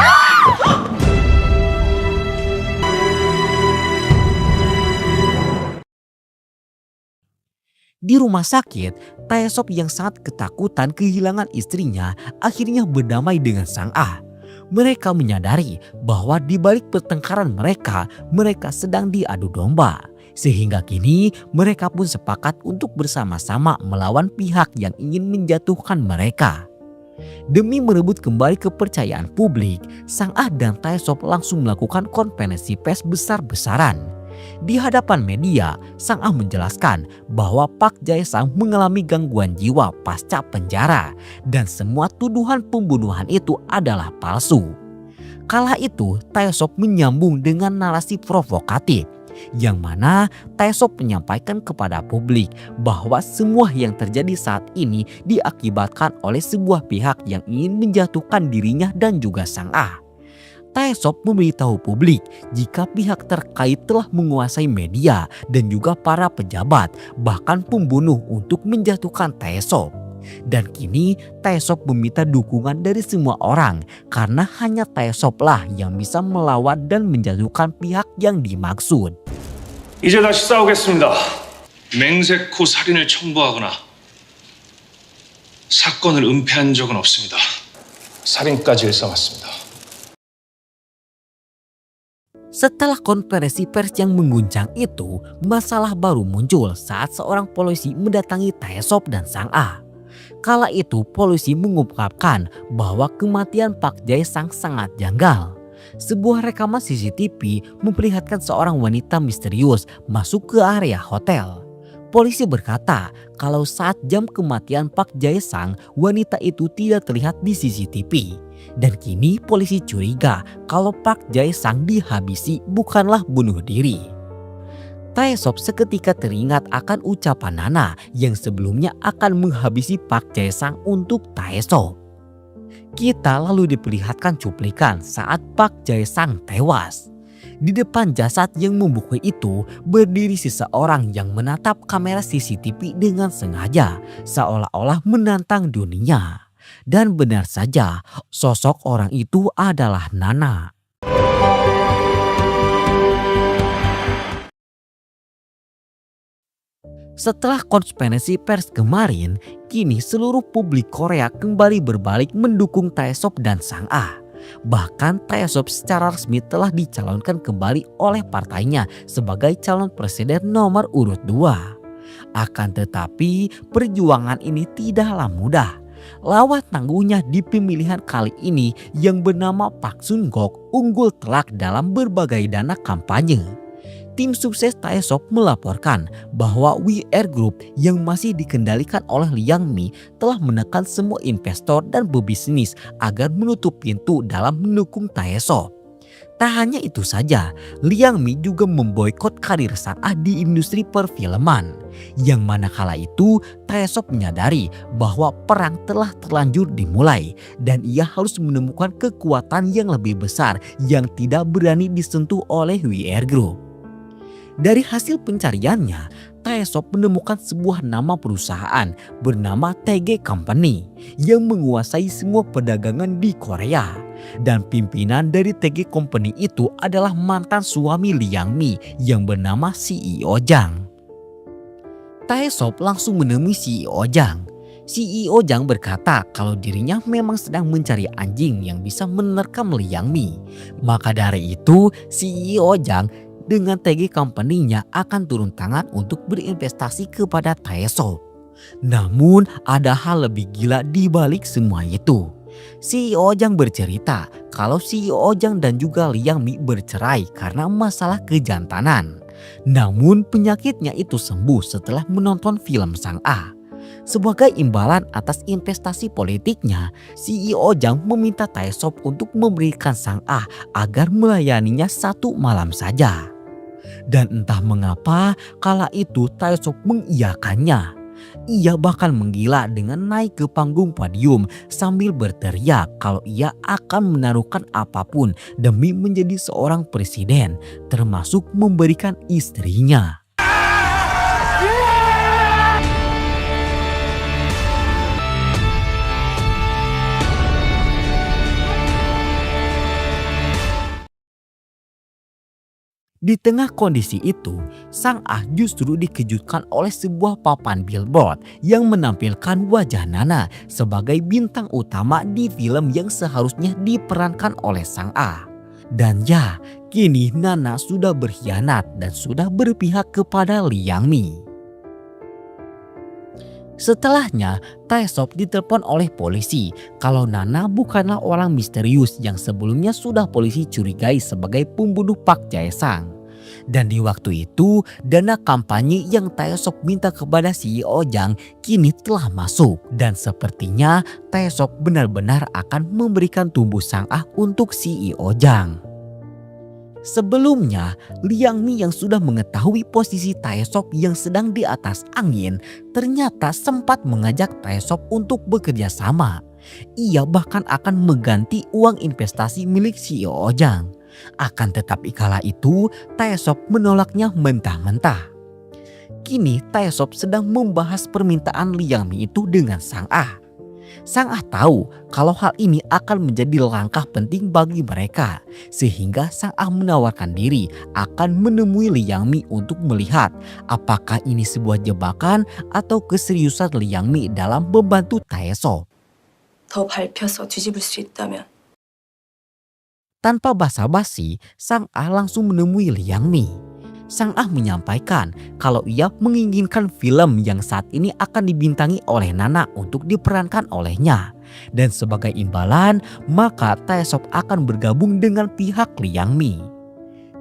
Di rumah sakit, Taesop yang sangat ketakutan kehilangan istrinya akhirnya berdamai dengan Sang Ah. Mereka menyadari bahwa di balik pertengkaran mereka sedang diadu domba. Sehingga kini mereka pun sepakat untuk bersama-sama melawan pihak yang ingin menjatuhkan mereka. Demi merebut kembali kepercayaan publik, Sang Ah dan Taesop langsung melakukan konferensi pers besar-besaran. Di hadapan media, Sang Ah menjelaskan bahwa Park Jae-sang mengalami gangguan jiwa pasca penjara dan semua tuduhan pembunuhan itu adalah palsu. Kala itu, Taesop menyambung dengan narasi provokatif, yang mana Taesop menyampaikan kepada publik bahwa semua yang terjadi saat ini diakibatkan oleh sebuah pihak yang ingin menjatuhkan dirinya dan juga Sang Ah. Taesop memberitahu publik jika pihak terkait telah menguasai media dan juga para pejabat, bahkan pembunuh untuk menjatuhkan Taesop. Dan kini Taesop meminta dukungan dari semua orang karena hanya Taesop lah yang bisa melawan dan menjatuhkan pihak yang dimaksud.
이제 다시 싸우겠습니다. 맹세코 살인을 청부하거나 사건을 은폐한 적은 없습니다. 살인까지 일삼았습니다.
Setelah konferensi pers yang mengguncang itu, masalah baru muncul saat seorang polisi mendatangi Taesop dan Sang Ah. Kala itu polisi mengungkapkan bahwa kematian Park Jae-sang sangat janggal. Sebuah rekaman CCTV memperlihatkan seorang wanita misterius masuk ke area hotel. Polisi berkata kalau saat jam kematian Park Jae-sang, wanita itu tidak terlihat di CCTV. Dan kini polisi curiga kalau Park Jae-sang dihabisi bukanlah bunuh diri. Taesop seketika teringat akan ucapan Nana yang sebelumnya akan menghabisi Park Jae-sang untuk Taesop. Kita lalu diperlihatkan cuplikan saat Park Jae-sang tewas. Di depan jasad yang membukui itu berdiri seseorang yang menatap kamera CCTV dengan sengaja, seolah-olah menantang dunia. Dan benar saja, sosok orang itu adalah Nana. Setelah konferensi pers kemarin, kini seluruh publik Korea kembali berbalik mendukung Taesop dan Sang Ah. Bahkan Taesop secara resmi telah dicalonkan kembali oleh partainya sebagai calon presiden nomor urut 2. Akan tetapi perjuangan ini tidaklah mudah. Lawan tangguhnya di pemilihan kali ini yang bernama Park Sun-gok unggul telak dalam berbagai dana kampanye. Tim sukses Taesop melaporkan bahwa WR Group yang masih dikendalikan oleh Liang Mi telah menekan semua investor dan pebisnis agar menutup pintu dalam mendukung Taesop. Tak hanya itu saja, Liang Mi juga memboikot karir Sang Ah di industri perfilman. Yang mana kala itu Taesop menyadari bahwa perang telah terlanjur dimulai dan ia harus menemukan kekuatan yang lebih besar yang tidak berani disentuh oleh WR Group. Dari hasil pencariannya, Taesop menemukan sebuah nama perusahaan bernama TG Company yang menguasai semua perdagangan di Korea. Dan pimpinan dari TG Company itu adalah mantan suami Liang Mi yang bernama CEO Jang. Taesop langsung menemui CEO Jang. CEO Jang berkata kalau dirinya memang sedang mencari anjing yang bisa menerkam Liang Mi. Maka dari itu CEO Jang dengan TG Company-nya akan turun tangan untuk berinvestasi kepada Taesop. Namun ada hal lebih gila di balik semua itu. CEO Jang bercerita kalau CEO Jang dan juga Liang Mi bercerai karena masalah kejantanan. Namun penyakitnya itu sembuh setelah menonton film Sang Ah. Sebagai imbalan atas investasi politiknya, CEO Jang meminta Taesop untuk memberikan Sang Ah agar melayaninya 1 malam saja. Dan entah mengapa kala itu Taesop mengiyakannya. Ia bahkan menggila dengan naik ke panggung podium sambil berteriak kalau ia akan menaruhkan apapun demi menjadi seorang presiden, termasuk memberikan istrinya. Di tengah kondisi itu, Sang Ah justru dikejutkan oleh sebuah papan billboard yang menampilkan wajah Nana sebagai bintang utama di film yang seharusnya diperankan oleh Sang Ah. Dan ya, kini Nana sudah berkhianat dan sudah berpihak kepada Liang Mi. Setelahnya, Taesop ditelepon oleh polisi kalau Nana bukanlah orang misterius yang sebelumnya sudah polisi curigai sebagai pembunuh Park Jae-sang. Dan di waktu itu, dana kampanye yang Taesop minta kepada CEO Jang kini telah masuk. Dan sepertinya Taesop benar-benar akan memberikan tubuh Sang Ah untuk CEO Jang. Sebelumnya, Liang Mi yang sudah mengetahui posisi Taesop yang sedang di atas angin ternyata sempat mengajak Taesop untuk bekerja sama. Ia bahkan akan mengganti uang investasi milik CEO Jang. Akan tetapi kala itu Taesop menolaknya mentah-mentah. Kini Taesop sedang membahas permintaan Liang Mi itu dengan Sang Ah. Sang Ah tahu kalau hal ini akan menjadi langkah penting bagi mereka, sehingga Sang Ah menawarkan diri akan menemui Liang Mi untuk melihat apakah ini sebuah jebakan atau keseriusan Liang Mi dalam membantu Taesop.
더 밟혀서 뒤집을 수 있다면
Tanpa basa-basi, Sang Ah langsung menemui Liang Mi. Sang Ah menyampaikan kalau ia menginginkan film yang saat ini akan dibintangi oleh Nana untuk diperankan olehnya. Dan sebagai imbalan, maka Taesop akan bergabung dengan pihak Liang Mi.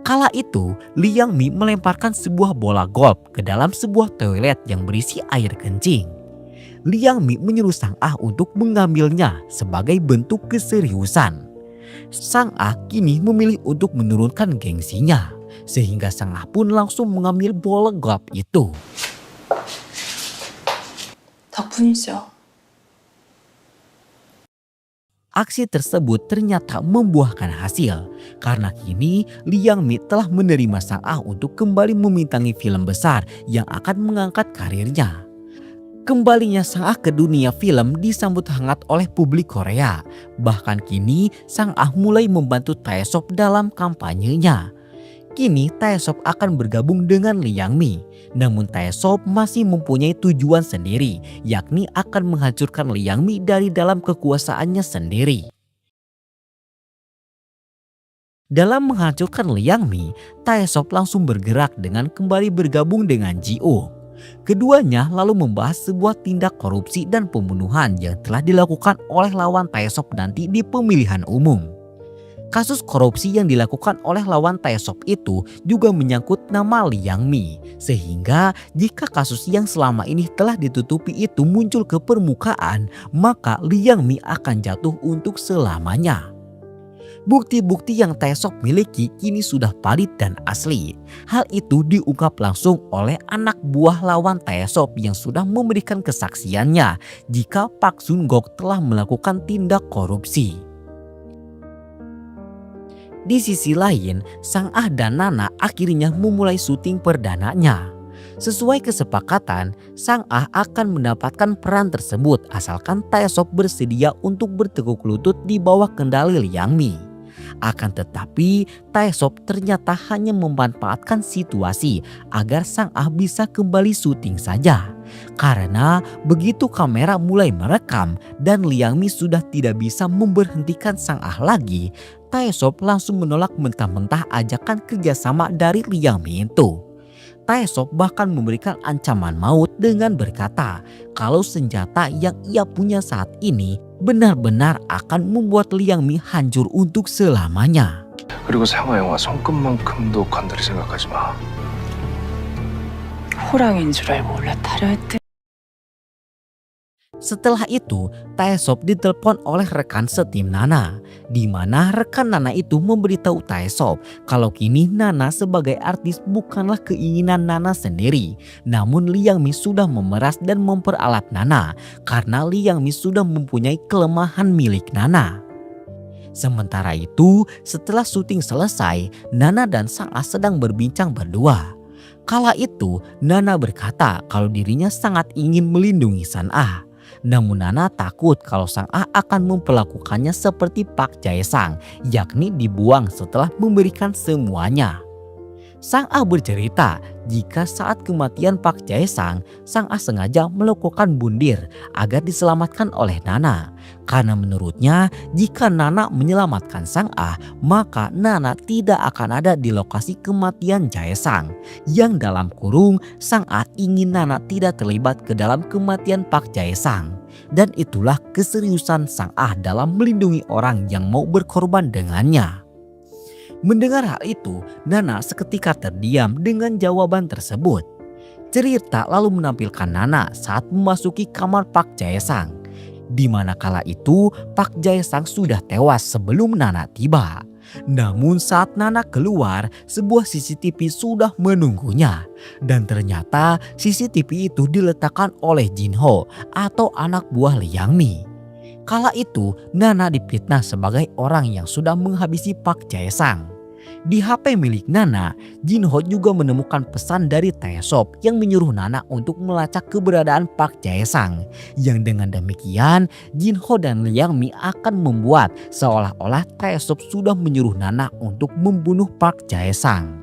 Kala itu, Liang Mi melemparkan sebuah bola golf ke dalam sebuah toilet yang berisi air kencing. Liang Mi menyuruh Sang Ah untuk mengambilnya sebagai bentuk keseriusan. Sang Ah kini memilih untuk menurunkan gengsinya, sehingga Sang Ah pun langsung mengambil bola golf itu.
덕분이죠.
Aksi tersebut ternyata membuahkan hasil, karena kini Liang Mi telah menerima Sang Ah untuk kembali membintangi film besar yang akan mengangkat karirnya. Kembalinya Sang Ah ke dunia film disambut hangat oleh publik Korea. Bahkan kini Sang Ah mulai membantu Taesop dalam kampanyenya. Kini Taesop akan bergabung dengan Liang Mi. Namun Taesop masih mempunyai tujuan sendiri, yakni akan menghancurkan Liang Mi dari dalam kekuasaannya sendiri. Dalam menghancurkan Liang Mi, Taesop langsung bergerak dengan kembali bergabung dengan Ji-wook. Keduanya lalu membahas sebuah tindak korupsi dan pembunuhan yang telah dilakukan oleh lawan Taesop nanti di pemilihan umum. Kasus korupsi yang dilakukan oleh lawan Taesop itu juga menyangkut nama Liang Mi, sehingga jika kasus yang selama ini telah ditutupi itu muncul ke permukaan, maka Liang Mi akan jatuh untuk selamanya. Bukti-bukti yang Taesop miliki kini sudah valid dan asli. Hal itu diungkap langsung oleh anak buah lawan Taesop yang sudah memberikan kesaksiannya jika Park Sun-gok telah melakukan tindak korupsi. Di sisi lain, Sang Ah dan Nana akhirnya memulai syuting perdananya. Sesuai kesepakatan, Sang Ah akan mendapatkan peran tersebut asalkan Taesop bersedia untuk bertekuk lutut di bawah kendali Liang Mi. Akan tetapi, Taesop ternyata hanya memanfaatkan situasi agar Sang Ah bisa kembali syuting saja. Karena begitu kamera mulai merekam dan Liang Mi sudah tidak bisa memberhentikan Sang Ah lagi, Taesop langsung menolak mentah-mentah ajakan kerjasama dari Liang Mi itu. Taesop bahkan memberikan ancaman maut dengan berkata kalau senjata yang ia punya saat ini benar-benar akan membuat Liang Mi hancur untuk selamanya.
그리고 상하 영화 손끝만큼도 건드릴 생각하지 마.
호랑이인 줄 알고 올라타려 했더니
Setelah itu, Taesop ditelepon oleh rekan setim Nana, di mana rekan Nana itu memberitahu Taesop kalau kini Nana sebagai artis bukanlah keinginan Nana sendiri, namun Liang Mi sudah memeras dan memperalat Nana karena Liang Mi sudah mempunyai kelemahan milik Nana. Sementara itu, setelah syuting selesai, Nana dan Sang Ah sedang berbincang berdua. Kala itu, Nana berkata kalau dirinya sangat ingin melindungi Sang Ah. Namun Nana takut kalau Sang Ah akan memperlakukannya seperti Pak Jae-sang, yakni dibuang setelah memberikan semuanya. Sang Ah bercerita jika saat kematian Pak Jae-sang, Sang Ah sengaja melakukan bundir agar diselamatkan oleh Nana. Karena menurutnya jika Nana menyelamatkan Sang Ah, maka Nana tidak akan ada di lokasi kematian Jae-sang. Yang dalam kurung, Sang Ah ingin Nana tidak terlibat ke dalam kematian Pak Jae-sang. Dan itulah keseriusan Sang Ah dalam melindungi orang yang mau berkorban dengannya. Mendengar hal itu, Nana seketika terdiam dengan jawaban tersebut. Cerita lalu menampilkan Nana saat memasuki kamar Pak Jae-sang, di mana kala itu Pak Jae-sang sudah tewas sebelum Nana tiba. Namun saat Nana keluar, sebuah CCTV sudah menunggunya. Dan ternyata CCTV itu diletakkan oleh Jinho atau anak buah Liang Mi. Kala itu Nana difitnah sebagai orang yang sudah menghabisi Pak Jae-sang. Di HP milik Nana, Jinho juga menemukan pesan dari Taesop yang menyuruh Nana untuk melacak keberadaan Pak Jae-sang. Yang dengan demikian, Jinho dan Liang Mi akan membuat seolah-olah Taesop sudah menyuruh Nana untuk membunuh Pak Jae-sang.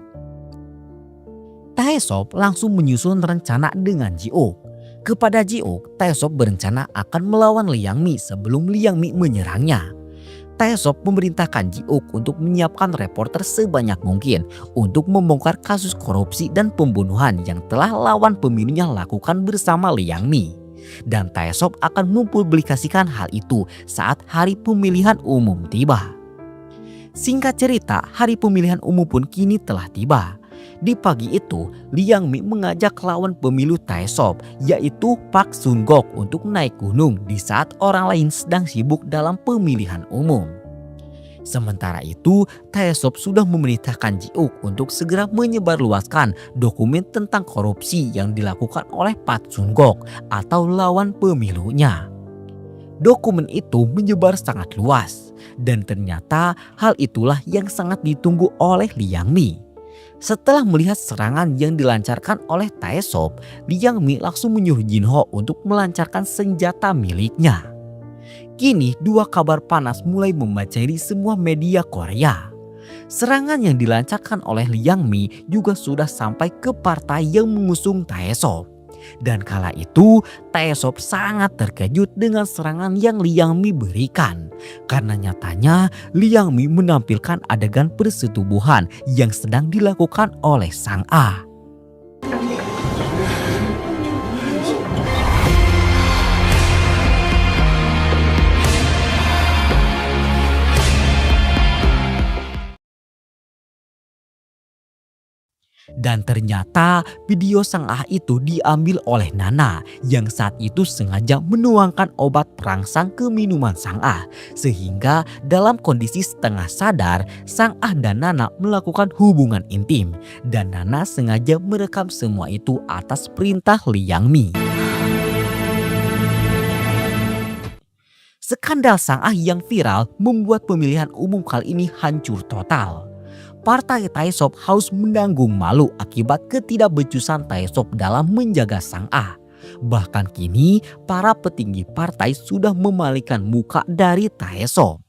Taesop langsung menyusun rencana dengan Ji-uk. Kepada Ji-uk, Taesop berencana akan melawan Liang Mi sebelum Liang Mi menyerangnya. Taesop memerintahkan Ji-uk untuk menyiapkan reporter sebanyak mungkin untuk membongkar kasus korupsi dan pembunuhan yang telah lawan pemilunya lakukan bersama Liang Mi. Dan Taesop akan mempublikasikan hal itu saat hari pemilihan umum tiba. Singkat cerita, hari pemilihan umum pun kini telah tiba. Di pagi itu, Liang Mi mengajak lawan pemilu Taesop, yaitu Pak Sun-gok, untuk naik gunung di saat orang lain sedang sibuk dalam pemilihan umum. Sementara itu, Taesop sudah memerintahkan Ji-uk untuk segera menyebarluaskan dokumen tentang korupsi yang dilakukan oleh Pak Sun-gok atau lawan pemilunya. Dokumen itu menyebar sangat luas, dan ternyata hal itulah yang sangat ditunggu oleh Liang Mi. Setelah melihat serangan yang dilancarkan oleh Taesop, Liang Mi langsung menyuruh Jinho untuk melancarkan senjata miliknya. Kini dua kabar panas mulai membacari semua media Korea. Serangan yang dilancarkan oleh Liang Mi juga sudah sampai ke partai yang mengusung Taesop. Dan kala itu Taesop sangat terkejut dengan serangan yang Liang Mi berikan. Karena nyatanya Liang Mi menampilkan adegan persetubuhan yang sedang dilakukan oleh Sang Ah. Dan ternyata video Sang Ah itu diambil oleh Nana yang saat itu sengaja menuangkan obat perangsang ke minuman Sang Ah. Sehingga dalam kondisi setengah sadar, Sang Ah dan Nana melakukan hubungan intim. Dan Nana sengaja merekam semua itu atas perintah Liang Mi. Skandal Sang Ah yang viral membuat pemilihan umum kali ini hancur total. Partai Taesop harus menanggung malu akibat ketidakbecusan Taesop dalam menjaga Sang Ah. Bahkan kini para petinggi partai sudah memalingkan muka dari Taesop.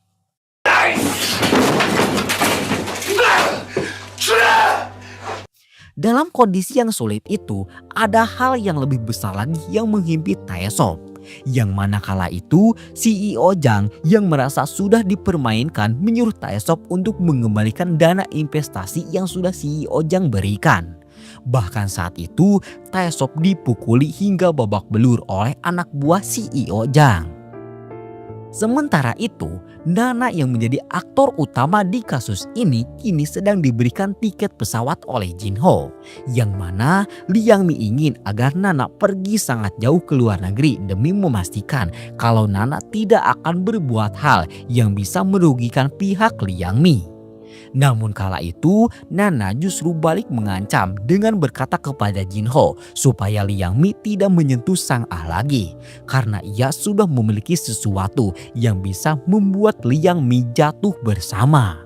Dalam kondisi yang sulit itu, ada hal yang lebih besar lagi yang menghimpit Taesop. Yang mana kala itu CEO Jang yang merasa sudah dipermainkan menyuruh Taesop untuk mengembalikan dana investasi yang sudah CEO Jang berikan. Bahkan saat itu Taesop dipukuli hingga babak belur oleh anak buah CEO Jang. Sementara itu, Nana yang menjadi aktor utama di kasus ini kini sedang diberikan tiket pesawat oleh Jinho, yang mana Liang Mi ingin agar Nana pergi sangat jauh ke luar negeri demi memastikan kalau Nana tidak akan berbuat hal yang bisa merugikan pihak Liang Mi. Namun kala itu Nana justru balik mengancam dengan berkata kepada Jinho supaya Liang Mi tidak menyentuh Sang Ah lagi karena ia sudah memiliki sesuatu yang bisa membuat Liang Mi jatuh bersama.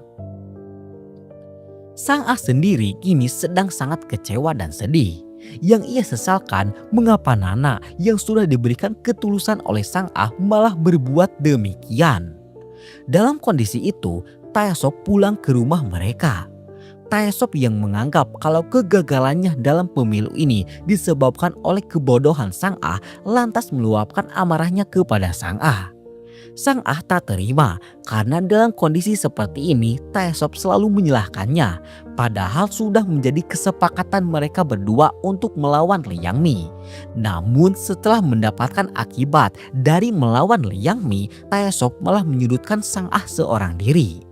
Sang Ah sendiri kini sedang sangat kecewa dan sedih. Yang ia sesalkan mengapa Nana yang sudah diberikan ketulusan oleh Sang Ah malah berbuat demikian. Dalam kondisi itu, Taesop pulang ke rumah mereka. Taesop yang menganggap kalau kegagalannya dalam pemilu ini disebabkan oleh kebodohan Sang Ah lantas meluapkan amarahnya kepada Sang Ah. Sang Ah tak terima karena dalam kondisi seperti ini Taesop selalu menyalahkannya. Padahal sudah menjadi kesepakatan mereka berdua untuk melawan Liang Mi. Namun setelah mendapatkan akibat dari melawan Liang Mi, Taesop malah menyudutkan Sang Ah seorang diri.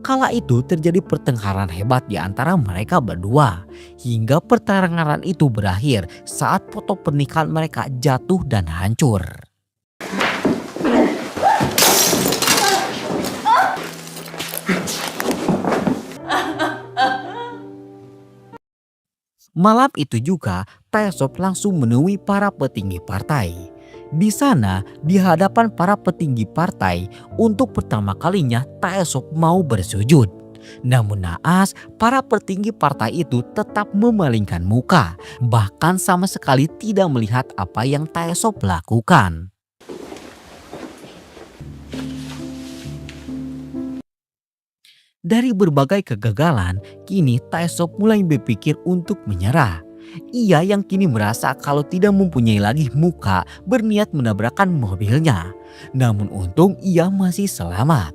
Kala itu terjadi pertengkaran hebat di antara mereka berdua. Hingga pertengkaran itu berakhir saat foto pernikahan mereka jatuh dan hancur. Malam itu juga Taesop langsung menemui para petinggi partai. Di sana, di hadapan para petinggi partai, untuk pertama kalinya Taesop mau bersujud. Namun naas, para petinggi partai itu tetap memalingkan muka, bahkan sama sekali tidak melihat apa yang Taesop lakukan. Dari berbagai kegagalan, kini Taesop mulai berpikir untuk menyerah. Ia yang kini merasa kalau tidak mempunyai lagi muka berniat menabrakkan mobilnya. Namun untung ia masih selamat.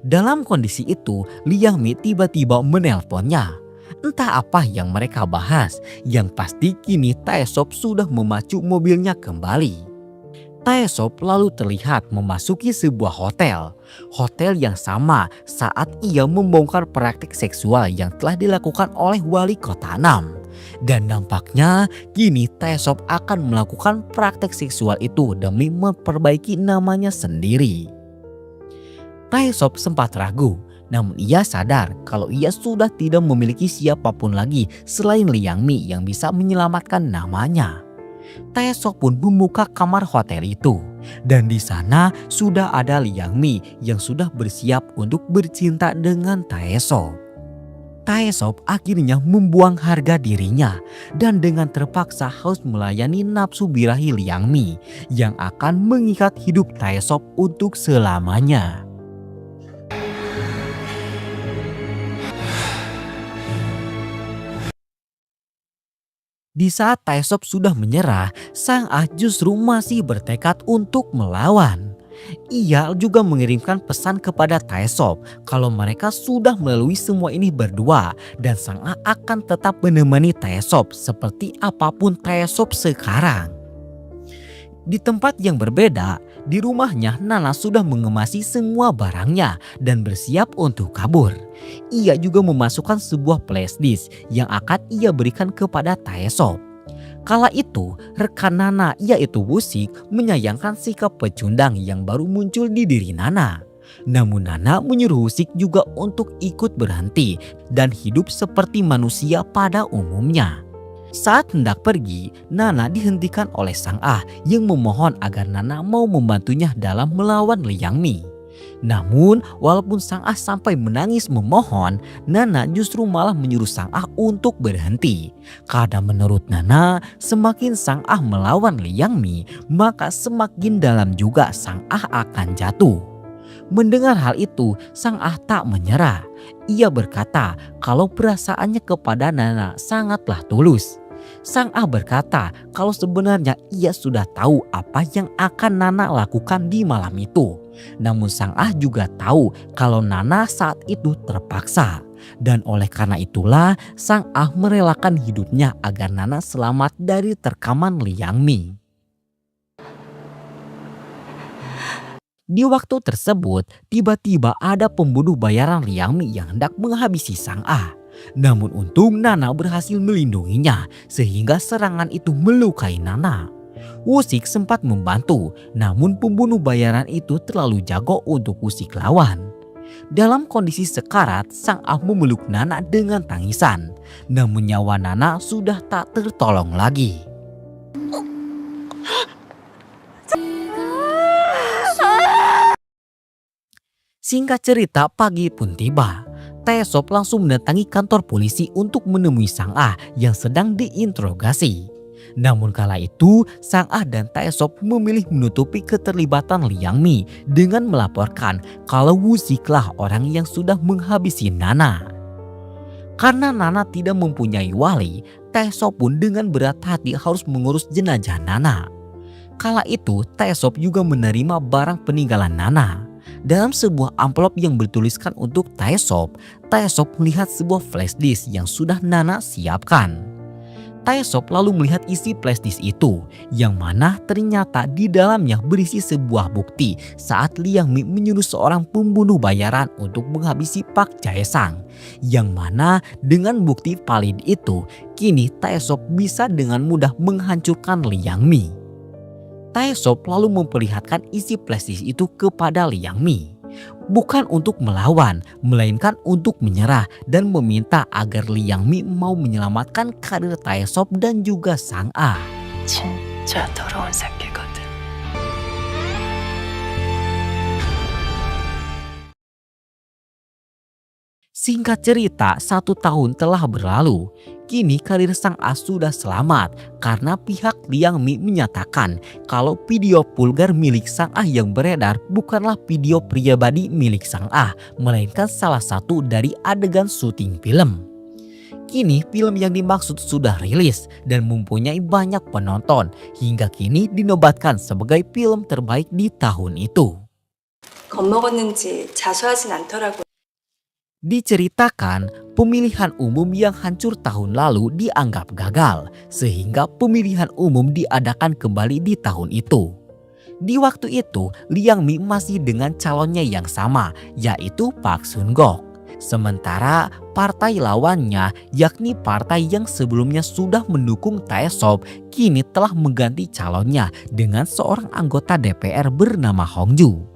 Dalam kondisi itu, Liang Mi tiba-tiba menelponnya. Entah apa yang mereka bahas, yang pasti kini Taesop sudah memacu mobilnya kembali. Taesop lalu terlihat memasuki sebuah hotel. Hotel yang sama saat ia membongkar praktik seksual yang telah dilakukan oleh wali kota 6. Dan nampaknya kini Taesop akan melakukan praktik seksual itu demi memperbaiki namanya sendiri. Taesop sempat ragu, namun ia sadar kalau ia sudah tidak memiliki siapapun lagi selain Liang Mi yang bisa menyelamatkan namanya. Taesop pun membuka kamar hotel itu, dan di sana sudah ada Liang Mi yang sudah bersiap untuk bercinta dengan Taesop. Taesop akhirnya membuang harga dirinya dan dengan terpaksa harus melayani nafsu birahi Liang Mi yang akan mengikat hidup Taesop untuk selamanya. Di saat Taesop sudah menyerah, Sang Ah justru masih bertekad untuk melawan. Ia juga mengirimkan pesan kepada Taesop kalau mereka sudah melalui semua ini berdua dan Sang Ah akan tetap menemani Taesop seperti apapun Taesop sekarang. Di tempat yang berbeda, di rumahnya Nana sudah mengemasi semua barangnya dan bersiap untuk kabur. Ia juga memasukkan sebuah flashdisk yang akan ia berikan kepada Taesop. Kala itu, rekan Nana yaitu Wusik menyayangkan sikap pecundang yang baru muncul di diri Nana. Namun Nana menyuruh Wusik juga untuk ikut berhenti dan hidup seperti manusia pada umumnya. Saat hendak pergi, Nana dihentikan oleh Sang Ah yang memohon agar Nana mau membantunya dalam melawan Liang Mi. Namun walaupun Sang Ah sampai menangis memohon, Nana justru malah menyuruh Sang Ah untuk berhenti. Karena menurut Nana, semakin Sang Ah melawan Liang Mi, maka semakin dalam juga Sang Ah akan jatuh. Mendengar hal itu, Sang Ah tak menyerah. Ia berkata kalau perasaannya kepada Nana sangatlah tulus. Sang Ah berkata kalau sebenarnya ia sudah tahu apa yang akan Nana lakukan di malam itu. Namun Sang Ah juga tahu kalau Nana saat itu terpaksa. Dan oleh karena itulah Sang Ah merelakan hidupnya agar Nana selamat dari terkaman Liang Mi. Di waktu tersebut, tiba-tiba ada pembunuh bayaran Liang Mi yang hendak menghabisi Sang Ah. Namun untung Nana berhasil melindunginya sehingga serangan itu melukai Nana. Wusik sempat membantu, namun pembunuh bayaran itu terlalu jago untuk Wusik lawan. Dalam kondisi sekarat, Sang Ah memeluk Nana dengan tangisan. Namun nyawa Nana sudah tak tertolong lagi. Singkat cerita, pagi pun tiba. Taesop langsung mendatangi kantor polisi untuk menemui Sang Ah yang sedang diinterogasi. Namun kala itu, Sang Ah dan Taesop memilih menutupi keterlibatan Liang Mi dengan melaporkan kalau Wusiklah orang yang sudah menghabisi Nana. Karena Nana tidak mempunyai wali, Taesop pun dengan berat hati harus mengurus jenazah Nana. Kala itu, Taesop juga menerima barang peninggalan Nana. Dalam sebuah amplop yang bertuliskan untuk Taesop, Taesop melihat sebuah flash disk yang sudah Nana siapkan. Taesop lalu melihat isi flash disk itu, yang mana ternyata di dalamnya berisi sebuah bukti saat Liang Mi menyuruh seorang pembunuh bayaran untuk menghabisi Park Jae-sang. Yang mana dengan bukti valid itu, kini Taesop bisa dengan mudah menghancurkan Liang Mi. Taesop lalu memperlihatkan isi flash disk itu kepada Liang Mi. Bukan untuk melawan, melainkan untuk menyerah dan meminta agar Liang Mi mau menyelamatkan karir Taesop dan juga Sang Ah.
진짜 더러운 새끼거든.
Singkat cerita, 1 tahun telah berlalu. Kini karir Sang Ah sudah selamat karena pihak Liang Mi menyatakan kalau video vulgar milik Sang Ah yang beredar bukanlah video pribadi milik Sang Ah, melainkan salah satu dari adegan syuting film. Kini film yang dimaksud sudah rilis dan mempunyai banyak penonton, hingga kini dinobatkan sebagai film terbaik di tahun itu.
겁먹었는지 자수하진 않더라고요.
Diceritakan pemilihan umum yang hancur tahun lalu dianggap gagal, sehingga pemilihan umum diadakan kembali di tahun itu. Di waktu itu, Liang Mi masih dengan calonnya yang sama, yaitu Park Sun-gok. Sementara partai lawannya, yakni partai yang sebelumnya sudah mendukung Taesop, kini telah mengganti calonnya dengan seorang anggota DPR bernama Hong Ju.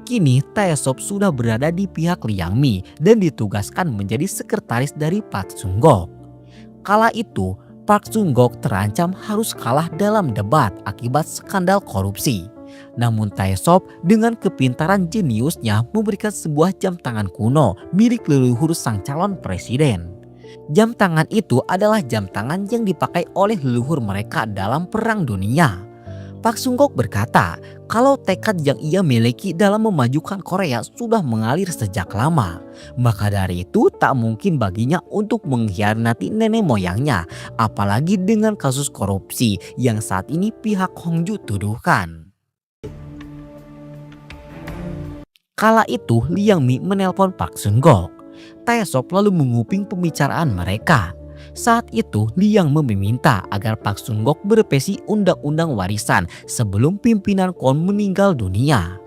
Kini Taesop sudah berada di pihak Liang Mi dan ditugaskan menjadi sekretaris dari Park Sun-gok. Kala itu, Park Sun-gok terancam harus kalah dalam debat akibat skandal korupsi. Namun Taesop dengan kepintaran jeniusnya memberikan sebuah jam tangan kuno milik leluhur sang calon presiden. Jam tangan itu adalah jam tangan yang dipakai oleh leluhur mereka dalam Perang Dunia. Park Sun-gok berkata kalau tekad yang ia miliki dalam memajukan Korea sudah mengalir sejak lama. Maka dari itu tak mungkin baginya untuk mengkhianati nenek moyangnya, apalagi dengan kasus korupsi yang saat ini pihak Hong Ju tuduhkan. Kala itu Liang Mi menelpon Park Sun-gok. Taesop lalu menguping pembicaraan mereka. Saat itu Liang Mi meminta agar Park Sun-gok berevisi undang-undang warisan sebelum pimpinan KON meninggal dunia.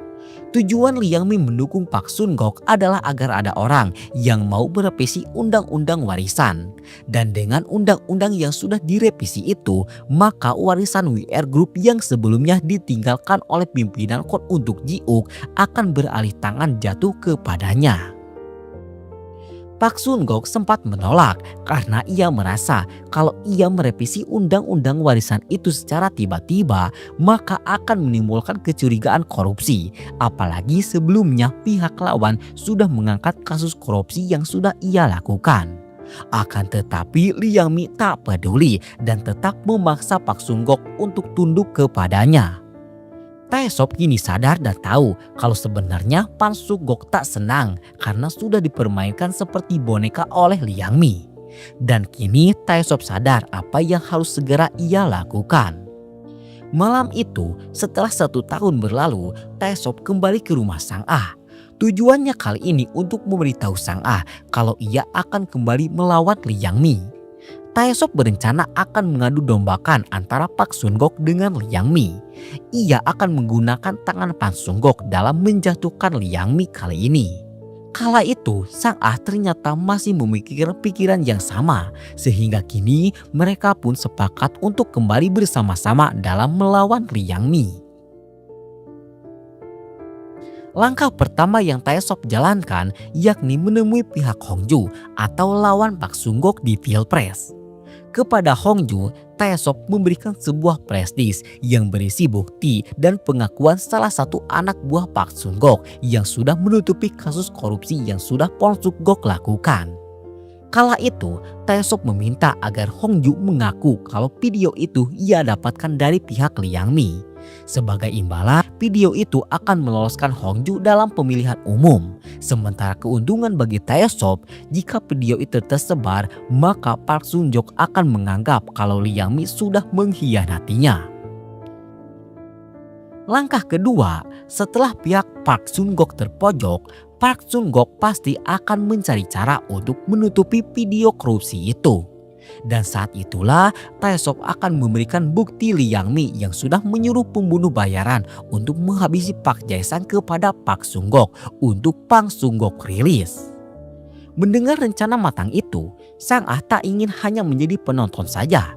Tujuan Liang Mi mendukung Park Sun-gok adalah agar ada orang yang mau merevisi undang-undang warisan. Dan dengan undang-undang yang sudah direvisi itu, maka warisan WR Group yang sebelumnya ditinggalkan oleh pimpinan KON untuk Ji-uk akan beralih tangan jatuh kepadanya. Park Sun-gok sempat menolak karena ia merasa kalau ia merevisi undang-undang warisan itu secara tiba-tiba maka akan menimbulkan kecurigaan korupsi. Apalagi sebelumnya pihak lawan sudah mengangkat kasus korupsi yang sudah ia lakukan. Akan tetapi Liang Mi tak peduli dan tetap memaksa Park Sun-gok untuk tunduk kepadanya. Taesop kini sadar dan tahu kalau sebenarnya Park Sun-gok tak senang karena sudah dipermainkan seperti boneka oleh Liang Mi. Dan kini Taesop sadar apa yang harus segera ia lakukan. Malam itu, setelah 1 tahun berlalu, Taesop kembali ke rumah Sang Ah. Tujuannya kali ini untuk memberitahu Sang Ah kalau ia akan kembali melawan Liang Mi. Taesop berencana akan mengadu dombakan antara Park Sun-gok dengan Liang Mi. Ia akan menggunakan tangan Park Sun-gok dalam menjatuhkan Liang Mi kali ini. Kala itu, Sang Ah ternyata masih memikirkan pikiran yang sama, sehingga kini mereka pun sepakat untuk kembali bersama-sama dalam melawan Liang Mi. Langkah pertama yang Taesop jalankan yakni menemui pihak Hongju atau lawan Park Sun-gok di Pilpres. Kepada Hongju, Taesop memberikan sebuah prestis yang berisi bukti dan pengakuan salah satu anak buah Park Sun-gok yang sudah menutupi kasus korupsi yang sudah Park Sun-gok lakukan. Kala itu, Taesop meminta agar Hongju mengaku kalau video itu ia dapatkan dari pihak Liang Mi. Sebagai imbalan, video itu akan meloloskan Hongju dalam pemilihan umum. Sementara keuntungan bagi Taesop, jika video itu tersebar, maka Park Sun-gok akan menganggap kalau Liang Mi sudah mengkhianatinya. Langkah kedua, setelah pihak Park Sun-gok terpojok, Park Sun-gok pasti akan mencari cara untuk menutupi video korupsi itu. Dan saat itulah Taesop akan memberikan bukti Liang Mi yang sudah menyuruh pembunuh bayaran untuk menghabisi Park Jae-sang kepada Park Sun-gok untuk Park Sun-gok rilis. Mendengar rencana matang itu, Sang Ah tak ingin hanya menjadi penonton saja.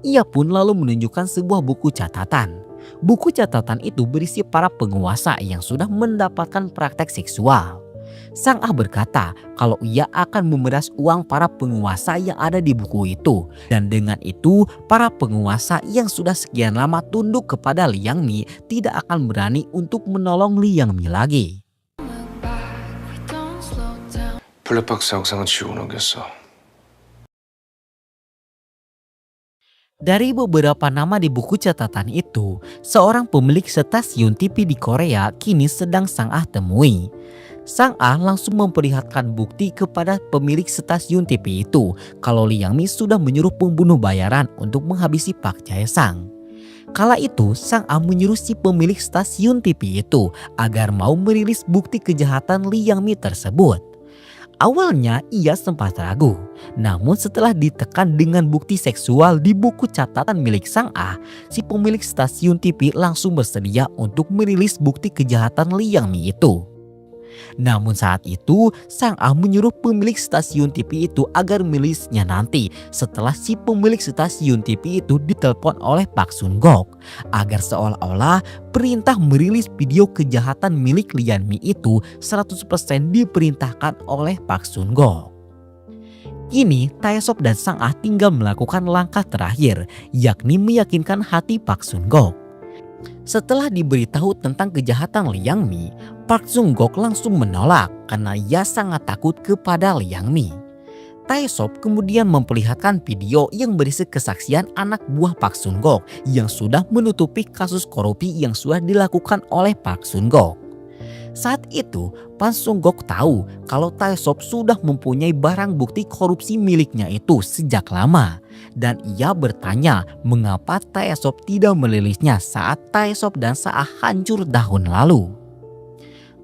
Ia pun lalu menunjukkan sebuah buku catatan. Buku catatan itu berisi para penguasa yang sudah mendapatkan praktek seksual. Sang Ah berkata kalau ia akan memeras uang para penguasa yang ada di buku itu. Dan dengan itu, para penguasa yang sudah sekian lama tunduk kepada Liang Mi tidak akan berani untuk menolong Liang Mi lagi.
블랙박스 영상은 지우고 넘겼어.
Dari beberapa nama di buku catatan itu, seorang pemilik stasiun TV di Korea kini sedang Sang Ah temui. Sang Ah langsung memperlihatkan bukti kepada pemilik stasiun TV itu kalau Liang Mi sudah menyuruh pembunuh bayaran untuk menghabisi Park Jae-sang. Kala itu Sang Ah menyuruh si pemilik stasiun TV itu agar mau merilis bukti kejahatan Liang Mi tersebut. Awalnya ia sempat ragu, namun setelah ditekan dengan bukti seksual di buku catatan milik Sang Ah, si pemilik stasiun TV langsung bersedia untuk merilis bukti kejahatan Liang Mi itu. Namun saat itu Sang Ah menyuruh pemilik stasiun TV itu agar merilisnya nanti setelah si pemilik stasiun TV itu ditelepon oleh Park Sun-gok agar seolah-olah perintah merilis video kejahatan milik Liang Mi itu 100% diperintahkan oleh Park Sun-gok. Kini Taesop dan Sang Ah tinggal melakukan langkah terakhir, yakni meyakinkan hati Park Sun-gok. Setelah diberitahu tentang kejahatan Liang Mi, Park Sun-gok langsung menolak karena ia sangat takut kepada Liang Mi. Taesop kemudian memperlihatkan video yang berisi kesaksian anak buah Park Sun-gok yang sudah menutupi kasus korupsi yang sudah dilakukan oleh Park Sun-gok. Saat itu, Park Sun-gok tahu kalau Taesop sudah mempunyai barang bukti korupsi miliknya itu sejak lama. Dan ia bertanya mengapa Taesop tidak merilisnya saat Taesop dan Sang Ah hancur tahun lalu.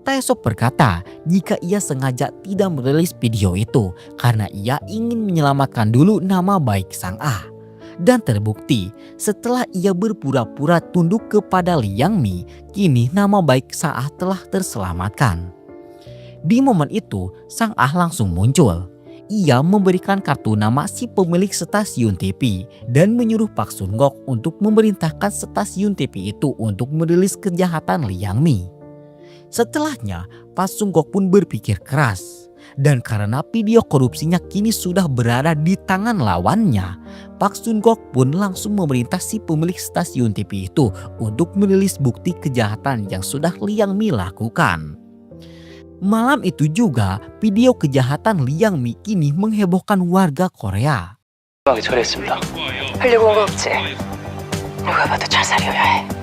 Taesop berkata jika ia sengaja tidak merilis video itu karena ia ingin menyelamatkan dulu nama baik Sang Ah. Dan terbukti setelah ia berpura-pura tunduk kepada Liang Mi, kini nama baik Sang Ah telah terselamatkan. Di momen itu Sang Ah langsung muncul. Ia memberikan kartu nama si pemilik stasiun TV dan menyuruh Park Sun-gok untuk memerintahkan stasiun TV itu untuk merilis kejahatan Liang Mi. Setelahnya, Park Sun-gok pun berpikir keras. Dan karena video korupsinya kini sudah berada di tangan lawannya, Park Sun-gok pun langsung memerintah si pemilik stasiun TV itu untuk merilis bukti kejahatan yang sudah Liang Mi lakukan. Malam itu juga, video kejahatan Liang Mi kini menghebohkan warga Korea.
처리했습니다. 하려고 한 거 없지? 누가 봐도 자살이어야 해.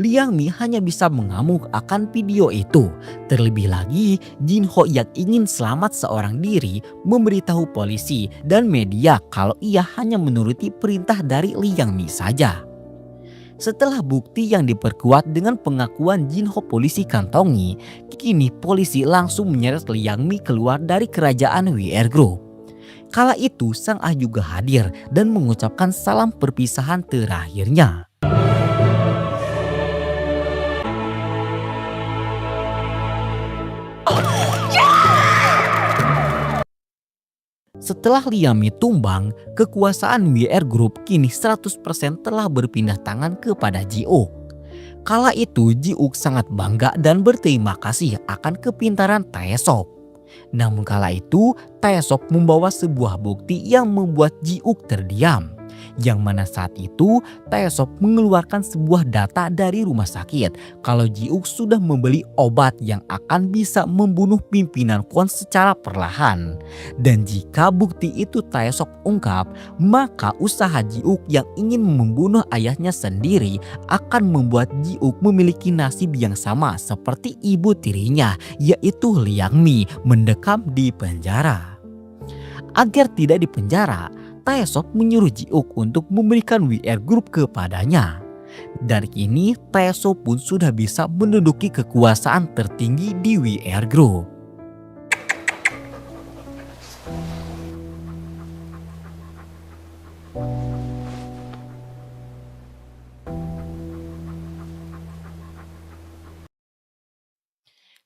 Liang Mi hanya bisa mengamuk akan video itu. Terlebih lagi, Jin Ho yang ingin selamat seorang diri memberitahu polisi dan media kalau ia hanya menuruti perintah dari Liang Mi saja. Setelah bukti yang diperkuat dengan pengakuan Jin Ho polisi kantongi, kini polisi langsung menyeret Liang Mi keluar dari kerajaan WR Group. Kala itu Sang Ah juga hadir dan mengucapkan salam perpisahan terakhirnya. Setelah Liang Mi tumbang, kekuasaan WR Group kini 100% telah berpindah tangan kepada Ji Uk. Kala itu Ji Uk sangat bangga dan berterima kasih akan kepintaran Taesop. Namun kala itu Taesop membawa sebuah bukti yang membuat Ji Uk terdiam. Yang mana saat itu Taesop mengeluarkan sebuah data dari rumah sakit kalau Ji Uk sudah membeli obat yang akan bisa membunuh pimpinan Kwon secara perlahan. Dan jika bukti itu Taesop ungkap, maka usaha Ji Uk yang ingin membunuh ayahnya sendiri akan membuat Ji Uk memiliki nasib yang sama seperti ibu tirinya, yaitu Liang Mi, mendekam di penjara. Agar tidak dipenjara, Taesop menyuruh Ji Uk untuk memberikan WR Group kepadanya. Dari kini Taesop pun sudah bisa menduduki kekuasaan tertinggi di WR Group.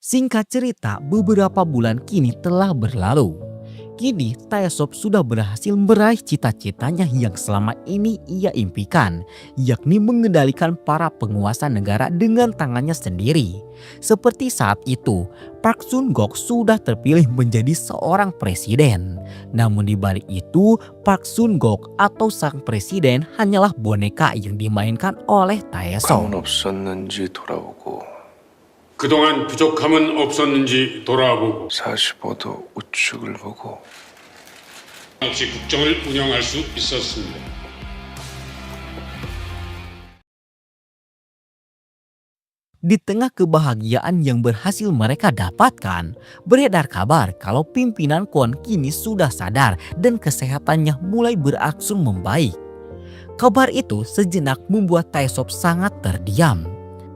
Singkat cerita, beberapa bulan kini telah berlalu. Kini Taesop sudah berhasil meraih cita-citanya yang selama ini ia impikan, yakni mengendalikan para penguasa negara dengan tangannya sendiri. Seperti saat itu, Park Sun-guk sudah terpilih menjadi seorang presiden. Namun di balik itu, Park Sun-guk atau sang presiden hanyalah boneka yang dimainkan oleh Taesop.
감은 없었는지 돌아보고
그동안 부족함은 없었는지 돌아보고
45도 우측을 보고
없이 국정을 운영할 수 있었습니다.
Di tengah kebahagiaan yang berhasil mereka dapatkan, beredar kabar kalau pimpinan Kwon kini sudah sadar dan kesehatannya mulai berangsur membaik. Kabar itu sejenak membuat Taesop sangat terdiam.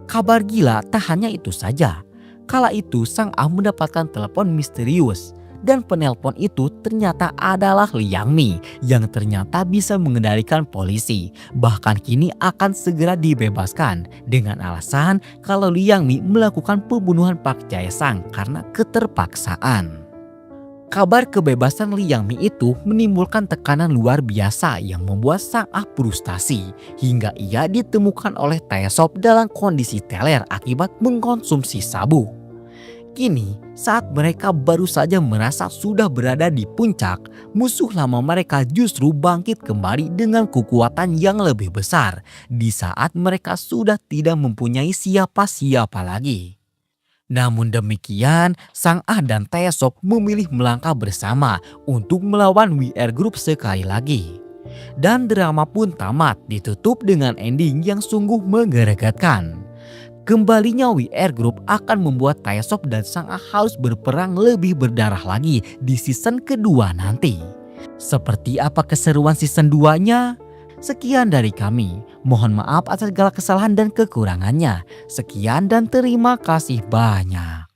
Kabar gila tak hanya itu saja. Kala itu Sang Ah mendapatkan telepon misterius. Dan penelpon itu ternyata adalah Liang Mi yang ternyata bisa mengendalikan polisi. Bahkan kini akan segera dibebaskan dengan alasan kalau Liang Mi melakukan pembunuhan Park Jae-sang karena keterpaksaan. Kabar kebebasan Liang Mi itu menimbulkan tekanan luar biasa yang membuat Sang Ah frustasi hingga ia ditemukan oleh Taesop dalam kondisi teler akibat mengkonsumsi sabu. Kini saat mereka baru saja merasa sudah berada di puncak, musuh lama mereka justru bangkit kembali dengan kekuatan yang lebih besar di saat mereka sudah tidak mempunyai siapa-siapa lagi. Namun demikian, Sang Ah dan Taesop memilih melangkah bersama untuk melawan WR Group sekali lagi. Dan drama pun tamat ditutup dengan ending yang sungguh menggeregetkan. Kembalinya WR Group akan membuat Taesop dan Sang Ah harus berperang lebih berdarah lagi di season kedua nanti. Seperti apa keseruan season 2-nya? Sekian dari kami. Mohon maaf atas segala kesalahan dan kekurangannya. Sekian dan terima kasih banyak.